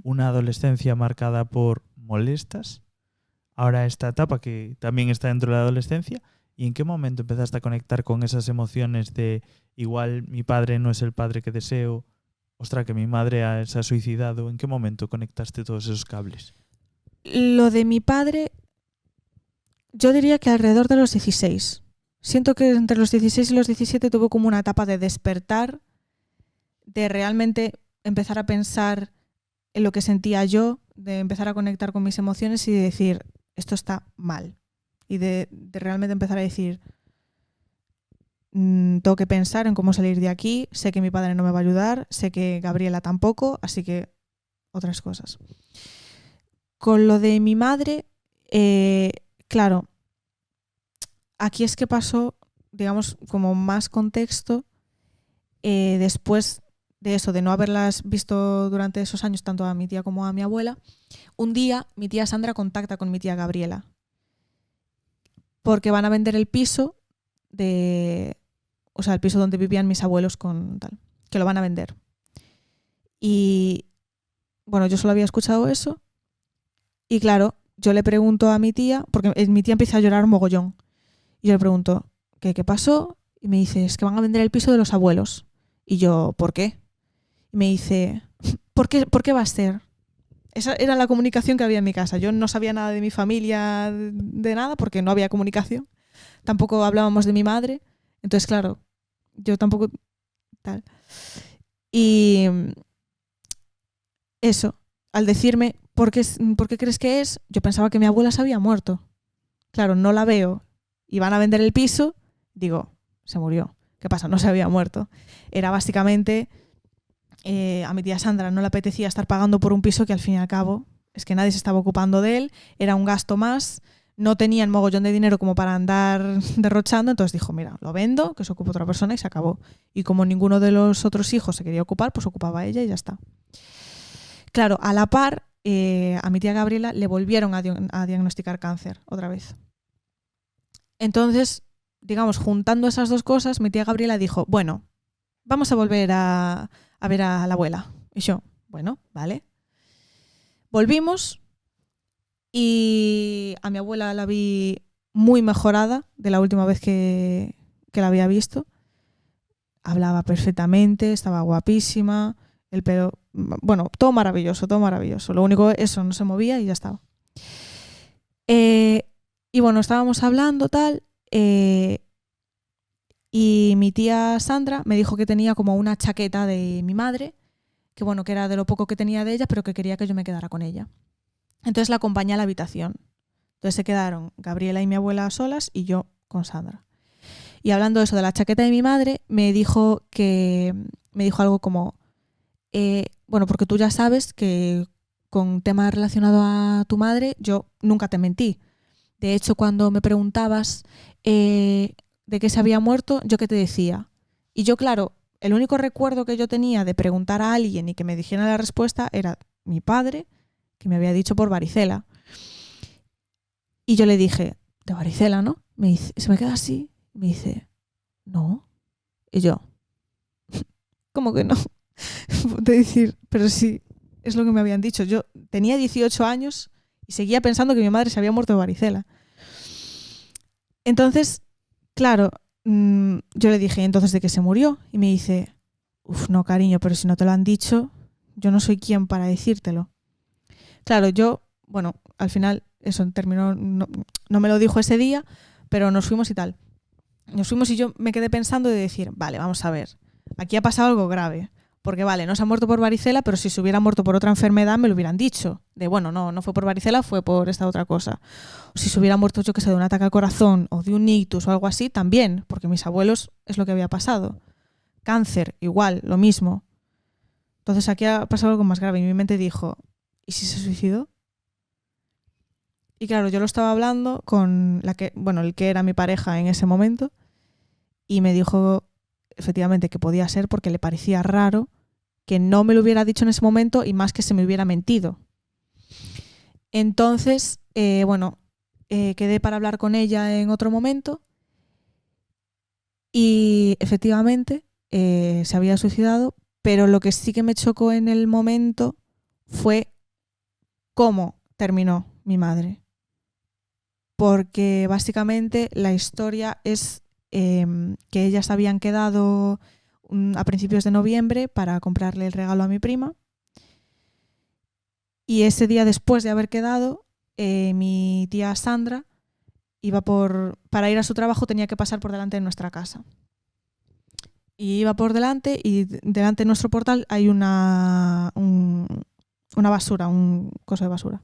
una adolescencia marcada por molestas, ahora esta etapa que también está dentro de la adolescencia, ¿y en qué momento empezaste a conectar con esas emociones de igual mi padre no es el padre que deseo, ostras, que mi madre se ha suicidado? ¿En qué momento conectaste todos esos cables? Lo de mi padre, yo diría que alrededor de los 16. Siento que entre los 16 y los 17 tuve como una etapa de despertar, de realmente empezar a pensar en lo que sentía yo, de empezar a conectar con mis emociones y de decir, esto está mal. Y de realmente empezar a decir, tengo que pensar en cómo salir de aquí, sé que mi padre no me va a ayudar, sé que Gabriela tampoco, así que otras cosas. Con lo de mi madre, claro, aquí es que pasó, digamos, como más contexto, después de eso, de no haberlas visto durante esos años, tanto a mi tía como a mi abuela, un día mi tía Sandra contacta con mi tía Gabriela porque van a vender el piso el piso donde vivían mis abuelos con tal, que lo van a vender. Y bueno, yo solo había escuchado eso y claro, yo le pregunto a mi tía, porque mi tía empieza a llorar mogollón, y yo le pregunto, ¿qué pasó? Y me dice, es que van a vender el piso de los abuelos. Y yo, ¿por qué? Y me dice, ¿por qué va a ser? Esa era la comunicación que había en mi casa. Yo no sabía nada de mi familia, de nada, porque no había comunicación. Tampoco hablábamos de mi madre. Entonces, claro, yo tampoco tal. Y eso, al decirme, ¿por qué crees que es? Yo pensaba que mi abuela se había muerto. Claro, no la veo. Y van a vender el piso. Digo, se murió. ¿Qué pasa? No se había muerto. Era básicamente a mi tía Sandra no le apetecía estar pagando por un piso que al fin y al cabo es que nadie se estaba ocupando de él, era un gasto más, no tenían mogollón de dinero como para andar derrochando, entonces dijo, mira, lo vendo, que se ocupe otra persona y se acabó. Y como ninguno de los otros hijos se quería ocupar, pues ocupaba ella y ya está. Claro, a la par, a mi tía Gabriela le volvieron a diagnosticar cáncer otra vez. Entonces, digamos, juntando esas dos cosas, mi tía Gabriela dijo, bueno, vamos a volver a ver a la abuela. Y yo, bueno, vale. Volvimos y a mi abuela la vi muy mejorada de la última vez que la había visto. Hablaba perfectamente, estaba guapísima, el pelo, bueno, todo maravilloso, todo maravilloso. Lo único, eso, no se movía y ya estaba. Y bueno, estábamos hablando tal, y mi tía Sandra me dijo que tenía como una chaqueta de mi madre, que bueno, que era de lo poco que tenía de ella, pero que quería que yo me quedara con ella. Entonces la acompañé a la habitación. Entonces se quedaron Gabriela y mi abuela solas y yo con Sandra. Y hablando de eso de la chaqueta de mi madre, me dijo algo como, bueno, porque tú ya sabes que con temas relacionados a tu madre, yo nunca te mentí. De hecho, cuando me preguntabas de qué se había muerto, ¿yo qué te decía? Y yo, claro, el único recuerdo que yo tenía de preguntar a alguien y que me dijera la respuesta era mi padre, que me había dicho por varicela. Y yo le dije, de varicela, ¿no? Me dice, se me queda así, me dice, no. Y yo, ¿cómo que no? De decir, pero sí, es lo que me habían dicho. Yo tenía 18 años y seguía pensando que mi madre se había muerto de varicela. Entonces, claro, yo le dije, ¿entonces de qué se murió? Y me dice, no, cariño, pero si no te lo han dicho, yo no soy quien para decírtelo. Claro, yo, bueno, al final eso terminó, no me lo dijo ese día, pero nos fuimos y tal. Nos fuimos y yo me quedé pensando de decir, vale, vamos a ver, aquí ha pasado algo grave. Porque vale, no se ha muerto por varicela, pero si se hubiera muerto por otra enfermedad me lo hubieran dicho. De bueno, no fue por varicela, fue por esta otra cosa. O si se hubiera muerto, yo que sé, de un ataque al corazón o de un ictus o algo así, también, porque mis abuelos es lo que había pasado. Cáncer, igual, lo mismo. Entonces aquí ha pasado algo más grave y mi mente dijo, ¿y si se suicidó? Y claro, yo lo estaba hablando con el que era mi pareja en ese momento y me dijo efectivamente que podía ser porque le parecía raro que no me lo hubiera dicho en ese momento y más que se me hubiera mentido. Entonces, quedé para hablar con ella en otro momento y efectivamente se había suicidado, pero lo que sí que me chocó en el momento fue cómo terminó mi madre. Porque básicamente la historia es que ellas habían quedado a principios de noviembre para comprarle el regalo a mi prima y ese día después de haber quedado mi tía Sandra iba para ir a su trabajo, tenía que pasar por delante de nuestra casa y iba por delante y delante de nuestro portal hay una basura, un coso de basura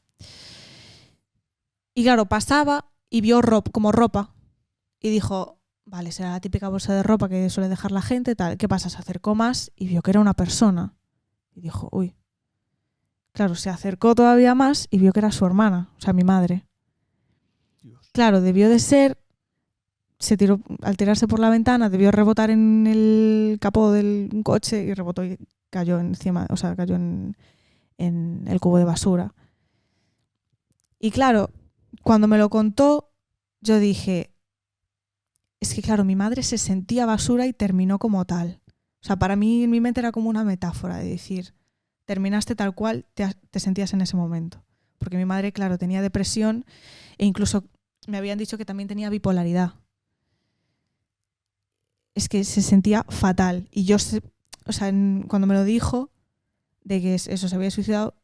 y claro, pasaba y vio como ropa y dijo, vale, será la típica bolsa de ropa que suele dejar la gente, tal. ¿Qué pasa? Se acercó más y vio que era una persona. Y dijo, uy. Claro, se acercó todavía más y vio que era su hermana, o sea, mi madre. Dios. Claro, debió de ser, al tirarse por la ventana, debió rebotar en el capó del coche y rebotó y cayó encima, o sea, cayó en el cubo de basura. Y claro, cuando me lo contó, yo dije, es que claro, mi madre se sentía basura y terminó como tal. O sea, para mí en mi mente era como una metáfora de decir, terminaste tal cual te sentías en ese momento. Porque mi madre, claro, tenía depresión e incluso me habían dicho que también tenía bipolaridad. Es que se sentía fatal. Y yo, cuando me lo dijo, de que eso se había suicidado,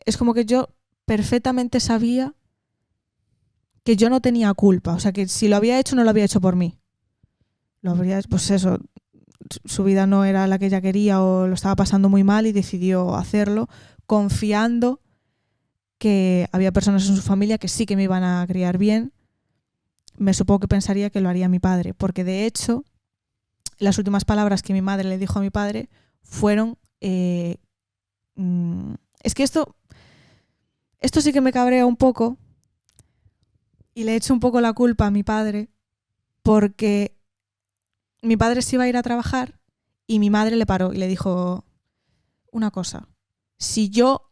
es como que yo perfectamente sabía que yo no tenía culpa, o sea, que si lo había hecho no lo había hecho por mí. Lo habría, pues eso, su vida no era la que ella quería o lo estaba pasando muy mal y decidió hacerlo confiando que había personas en su familia que sí que me iban a criar bien. Me supongo que pensaría que lo haría mi padre, porque de hecho las últimas palabras que mi madre le dijo a mi padre fueron... es que esto sí que me cabrea un poco y le echo un poco la culpa a mi padre, porque mi padre se iba a ir a trabajar y mi madre le paró y le dijo una cosa: si yo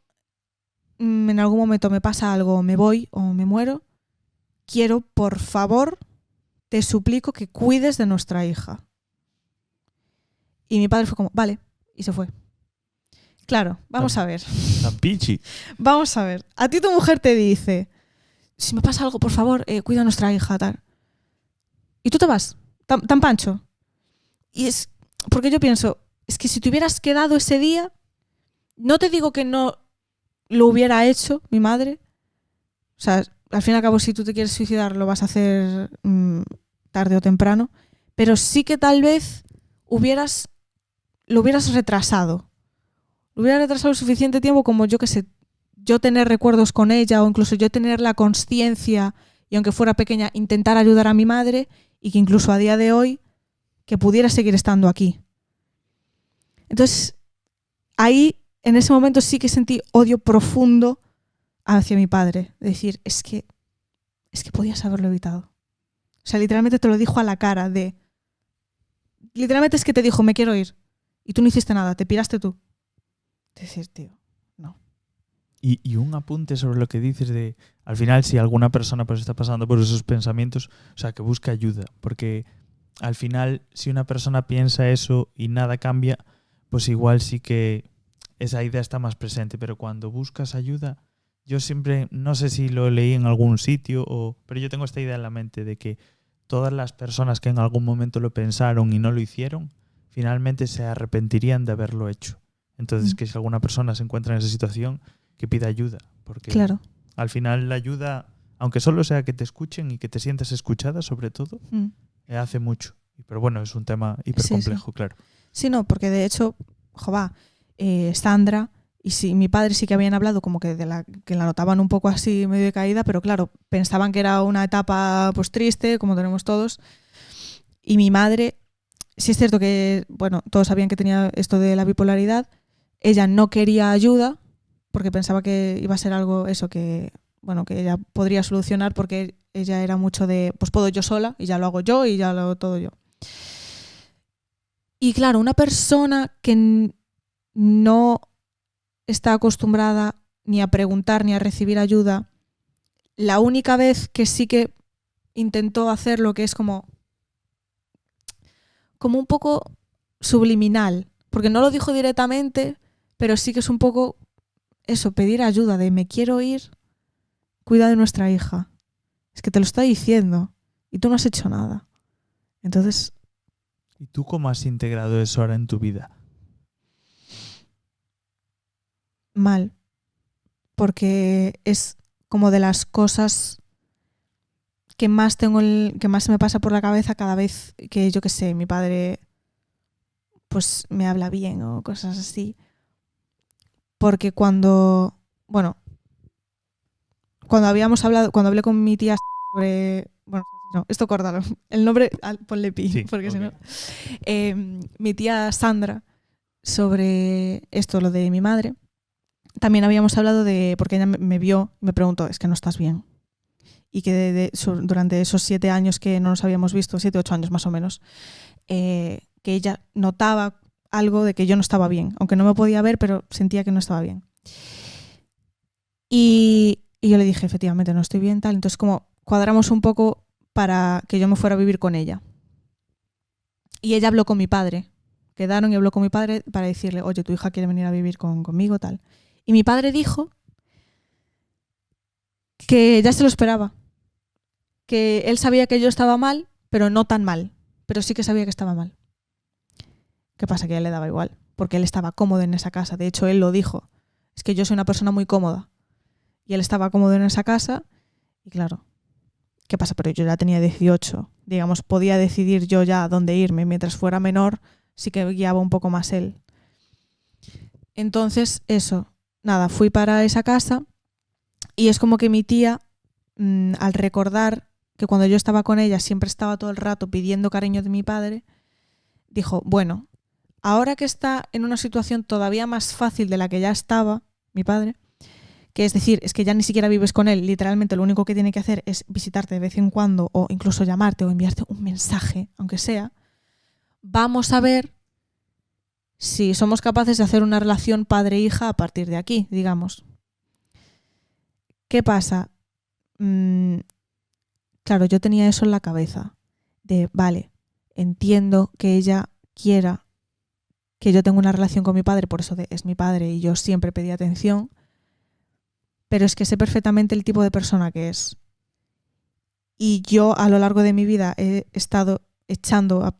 en algún momento me pasa algo, me voy o me muero, quiero, por favor, te suplico que cuides de nuestra hija. Y mi padre fue como, vale, y se fue. Claro, vamos a ver. Tan pichi. Vamos a ver. A ti tu mujer te dice, si me pasa algo, por favor, cuida a nuestra hija, tal. Y tú te vas, tan pancho. Y es porque yo pienso, es que si te hubieras quedado ese día, no te digo que no lo hubiera hecho mi madre. O sea, al fin y al cabo, si tú te quieres suicidar, lo vas a hacer tarde o temprano. Pero sí que tal vez lo hubieras retrasado. Lo hubieras retrasado el suficiente tiempo como, yo qué sé, yo tener recuerdos con ella, o incluso yo tener la consciencia, y aunque fuera pequeña, intentar ayudar a mi madre, y que incluso a día de hoy, que pudiera seguir estando aquí. Entonces, ahí, en ese momento sí que sentí odio profundo hacia mi padre. De decir, es que podías haberlo evitado. O sea, literalmente te lo dijo a la cara de... Literalmente es que te dijo, me quiero ir. Y tú no hiciste nada, te piraste tú. Es decir, tío, no. Y un apunte sobre lo que dices de, al final, si alguna persona pues está pasando por esos pensamientos, o sea, que busque ayuda. Porque al final, si una persona piensa eso y nada cambia, pues igual sí que esa idea está más presente. Pero cuando buscas ayuda, yo siempre, no sé si lo leí en algún sitio, pero yo tengo esta idea en la mente de que todas las personas que en algún momento lo pensaron y no lo hicieron, finalmente se arrepentirían de haberlo hecho. Entonces, que si alguna persona se encuentra en esa situación, que pida ayuda. Porque claro, al final la ayuda, aunque solo sea que te escuchen y que te sientas escuchada, sobre todo, hace mucho. Pero bueno, es un tema hipercomplejo, sí. claro. Sí, no, porque de hecho, Sandra y mi padre sí que habían hablado como que que la notaban un poco así medio decaída, pero claro, pensaban que era una etapa pues triste, como tenemos todos. Y mi madre, sí es cierto que, bueno, todos sabían que tenía esto de la bipolaridad. Ella no quería ayuda porque pensaba que iba a ser algo eso que ella podría solucionar, porque ella era mucho de, pues puedo yo sola y ya lo hago yo y ya lo hago todo yo. Y claro, una persona que no está acostumbrada ni a preguntar ni a recibir ayuda, la única vez que sí que intentó hacer lo que es como un poco subliminal, porque no lo dijo directamente, pero sí que es un poco eso, pedir ayuda de me quiero ir, cuida de nuestra hija. Es que te lo está diciendo y tú no has hecho nada. Entonces... ¿Y tú cómo has integrado eso ahora en tu vida? Mal, porque es como de las cosas que más que más se me pasa por la cabeza cada vez que, yo qué sé, mi padre pues me habla bien o cosas así. Porque cuando hablé con mi tía sobre, bueno, no, esto córtalo, el nombre ponle pi, sí, porque okay. Si no, mi tía Sandra, sobre esto, lo de mi madre, también habíamos hablado porque ella me vio y me preguntó, es que no estás bien. Y que durante esos 7 años que no nos habíamos visto, 7, 8 años más o menos, que ella notaba algo de que yo no estaba bien, aunque no me podía ver, pero sentía que no estaba bien. Y yo le dije, efectivamente, no estoy bien, tal. Entonces, como cuadramos un poco para que yo me fuera a vivir con ella. Y ella habló con mi padre. Quedaron y habló con mi padre para decirle, oye, tu hija quiere venir a vivir conmigo, tal. Y mi padre dijo que ya se lo esperaba. Que él sabía que yo estaba mal, pero no tan mal. Pero sí que sabía que estaba mal. ¿Qué pasa? Que a él le daba igual, porque él estaba cómodo en esa casa. De hecho, él lo dijo. Es que yo soy una persona muy cómoda. Y él estaba cómodo en esa casa. Y claro, ¿qué pasa? Pero yo ya tenía 18. Digamos, podía decidir yo ya dónde irme. Mientras fuera menor, sí que guiaba un poco más él. Entonces, eso. Nada, fui para esa casa. Y es como que mi tía, al recordar que cuando yo estaba con ella siempre estaba todo el rato pidiendo cariño de mi padre, dijo, bueno, ahora que está en una situación todavía más fácil de la que ya estaba, mi padre, que es decir, es que ya ni siquiera vives con él, literalmente lo único que tiene que hacer es visitarte de vez en cuando o incluso llamarte o enviarte un mensaje, aunque sea, vamos a ver si somos capaces de hacer una relación padre-hija a partir de aquí, digamos. ¿Qué pasa? Claro, yo tenía eso en la cabeza, de, vale, entiendo que ella quiera que yo tenga una relación con mi padre, por eso es mi padre y yo siempre pedí atención, pero es que sé perfectamente el tipo de persona que es. Y yo a lo largo de mi vida he estado echando a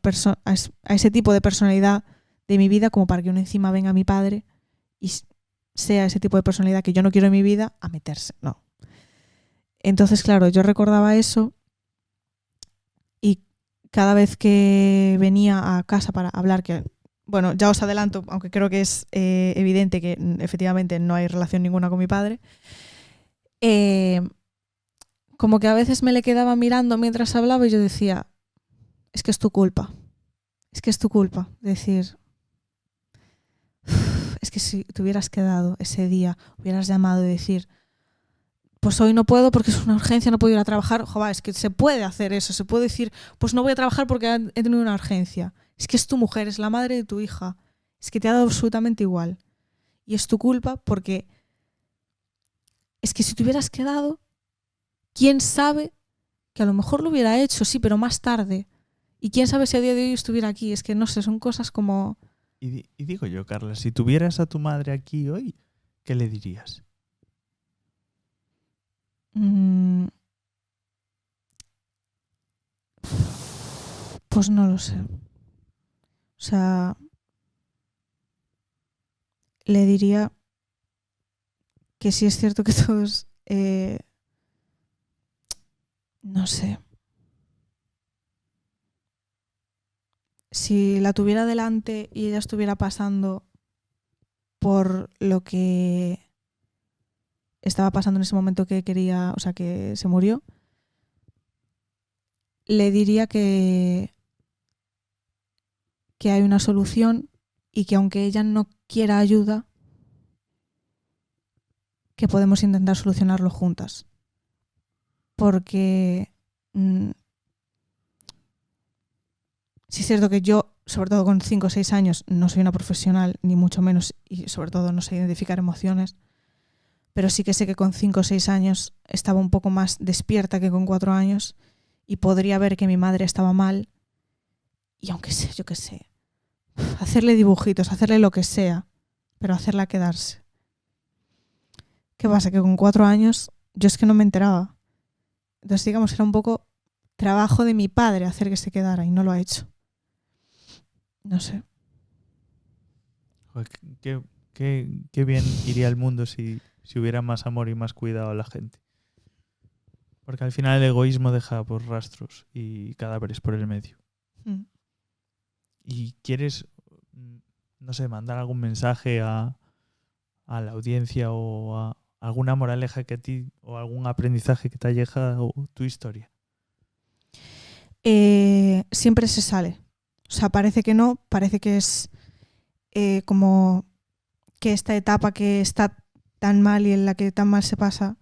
ese tipo de personalidad de mi vida como para que uno encima venga mi padre y sea ese tipo de personalidad que yo no quiero en mi vida a meterse, no. Entonces, claro, yo recordaba eso y cada vez que venía a casa para hablar, que, bueno, ya os adelanto, aunque creo que es evidente que efectivamente no hay relación ninguna con mi padre, como que a veces me le quedaba mirando mientras hablaba y yo decía, es que es tu culpa, es que es tu culpa. Decir, es que si te hubieras quedado ese día, hubieras llamado y decir, pues hoy no puedo porque es una urgencia, no puedo ir a trabajar. Joder, es que se puede hacer eso, se puede decir, pues no voy a trabajar porque he tenido una urgencia. Es que es tu mujer, es la madre de tu hija. Es que te ha dado absolutamente igual. Y es tu culpa porque es que si te hubieras quedado, quién sabe que a lo mejor lo hubiera hecho, sí, pero más tarde. Y quién sabe si a día de hoy estuviera aquí. Es que no sé, son cosas como... Y digo yo, Carla, si tuvieras a tu madre aquí hoy, ¿qué le dirías? Pues no lo sé. O sea, le diría que sí es cierto que todos... no sé. Si la tuviera delante y ella estuviera pasando por lo que estaba pasando en ese momento que quería, o sea, que se murió, le diría que hay una solución y que aunque ella no quiera ayuda, que podemos intentar solucionarlo juntas. Porque sí es cierto que yo, sobre todo con 5 o 6 años, no soy una profesional, ni mucho menos, y sobre todo no sé identificar emociones, pero sí que sé que con 5 o 6 años estaba un poco más despierta que con 4 años y podría ver que mi madre estaba mal y aunque sea, yo qué sé, hacerle dibujitos, hacerle lo que sea, pero hacerla quedarse. ¿Qué pasa? Que con 4 años yo es que no me enteraba. Entonces, digamos, era un poco trabajo de mi padre hacer que se quedara y no lo ha hecho. No sé. Joder, qué bien iría el mundo si hubiera más amor y más cuidado a la gente. Porque al final el egoísmo deja por rastros y cadáveres por el medio. Y quieres, no sé, mandar algún mensaje a la audiencia o a alguna moraleja que a ti o algún aprendizaje que te haya dejado tu historia. Siempre se sale. O sea, parece que no, parece que es como que esta etapa que está tan mal y en la que tan mal se pasa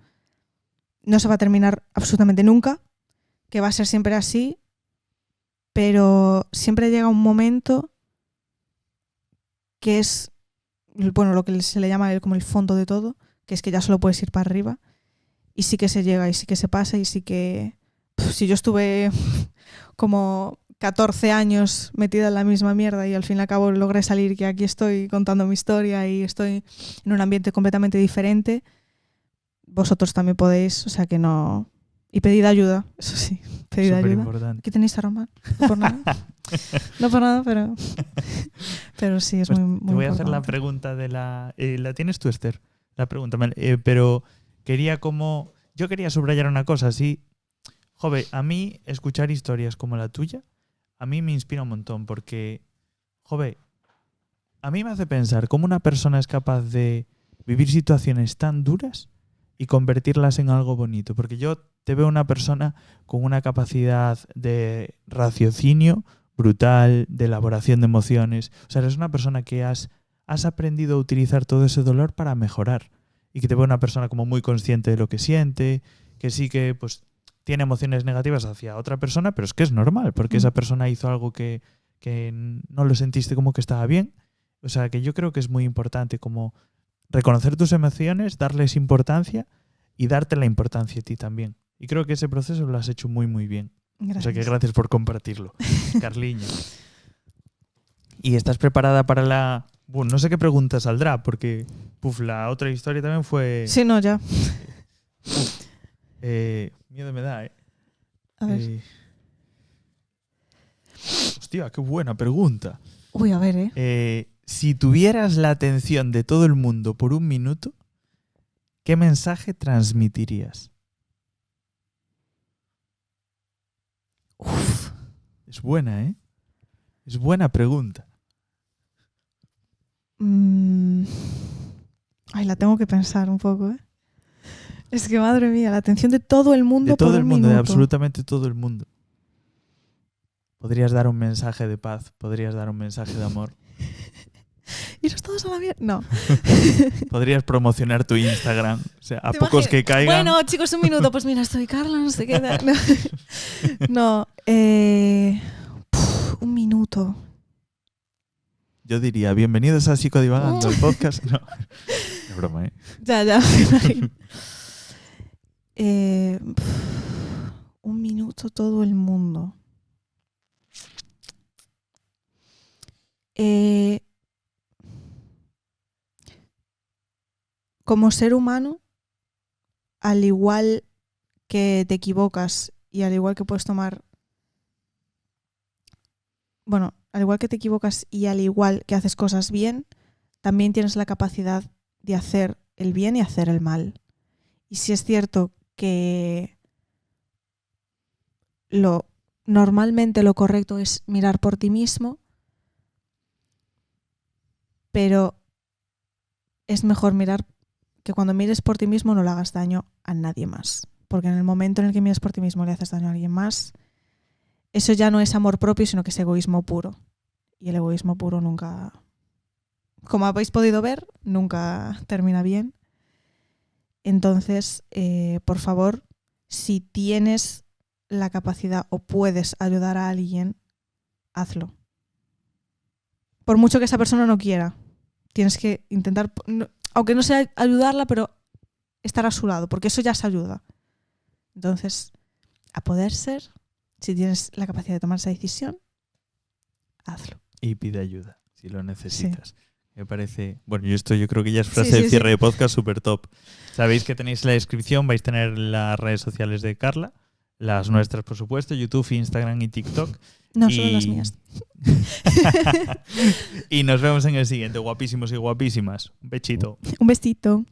no se va a terminar absolutamente nunca, que va a ser siempre así, pero siempre llega un momento que es, bueno, lo que se le llama como el fondo de todo, que es que ya solo puedes ir para arriba, y sí que se llega y sí que se pasa y sí que... si yo estuve como 14 años metida en la misma mierda y al fin y al cabo logré salir, que aquí estoy contando mi historia y estoy en un ambiente completamente diferente, vosotros también podéis, o sea que no... Y pedid ayuda, eso sí, pedid ayuda. Importante. ¿Qué tenéis a Román? No por nada. No por nada, pero sí, es pues muy te voy importante. a hacer la pregunta de la... ¿la tienes tú, Esther? La pregunta, pero yo quería subrayar una cosa, así... Joder, a mí escuchar historias como la tuya, a mí me inspira un montón porque, joder, a mí me hace pensar cómo una persona es capaz de vivir situaciones tan duras y convertirlas en algo bonito. Porque yo te veo una persona con una capacidad de raciocinio brutal, de elaboración de emociones. O sea, eres una persona que has aprendido a utilizar todo ese dolor para mejorar. Y que te ve una persona como muy consciente de lo que siente, que sí que pues tiene emociones negativas hacia otra persona, pero es que es normal, porque esa persona hizo algo que no lo sentiste como que estaba bien. O sea, que yo creo que es muy importante como reconocer tus emociones, darles importancia y darte la importancia a ti también. Y creo que ese proceso lo has hecho muy, muy bien. Gracias. O sea que gracias por compartirlo, Carliña. ¿Y estás preparada para la...? Bueno, no sé qué pregunta saldrá, porque la otra historia también fue... Sí, no, ya. Miedo me da, ¿eh? A ver. Hostia, qué buena pregunta. Uy, a ver, Si tuvieras la atención de todo el mundo por un minuto, ¿qué mensaje transmitirías? Uf. Es buena, ¿eh? Es buena pregunta. Ay, la tengo que pensar un poco, ¿eh? Es que, madre mía, la atención de todo el mundo De todo por el un mundo, de minuto. absolutamente todo el mundo. Podrías dar un mensaje de paz, podrías dar un mensaje de amor. ¿Iros todos a la mierda? No. Podrías promocionar tu Instagram. O sea, a pocos que caigan. Bueno, chicos, un minuto. Pues mira, estoy Carla, no sé qué. No. Un minuto. Yo diría, bienvenidos a Psicodivagando, el podcast. No, es broma, ¿eh? Ya, me imagino. Un minuto todo el mundo. Como ser humano, al igual que te equivocas y al igual que puedes tomar... Bueno, al igual que te equivocas y al igual que haces cosas bien, también tienes la capacidad de hacer el bien y hacer el mal. Y si es cierto que normalmente lo correcto es mirar por ti mismo, pero es mejor mirar que cuando mires por ti mismo no le hagas daño a nadie más. Porque en el momento en el que miras por ti mismo le haces daño a alguien más, eso ya no es amor propio, sino que es egoísmo puro. Y el egoísmo puro nunca, como habéis podido ver, nunca termina bien. Entonces, por favor, si tienes la capacidad o puedes ayudar a alguien, hazlo. Por mucho que esa persona no quiera, tienes que intentar, aunque no sea ayudarla, pero estar a su lado, porque eso ya es ayuda. Entonces, a poder ser, si tienes la capacidad de tomar esa decisión, hazlo. Y pide ayuda, si lo necesitas. Sí. Me parece... Bueno, yo creo que ya es frase de cierre de podcast súper top. Sabéis que tenéis en la descripción, vais a tener las redes sociales de Carla, las nuestras, por supuesto, YouTube, Instagram y TikTok. No, solo las mías. Y nos vemos en el siguiente, guapísimos y guapísimas. Un bechito. Un besito.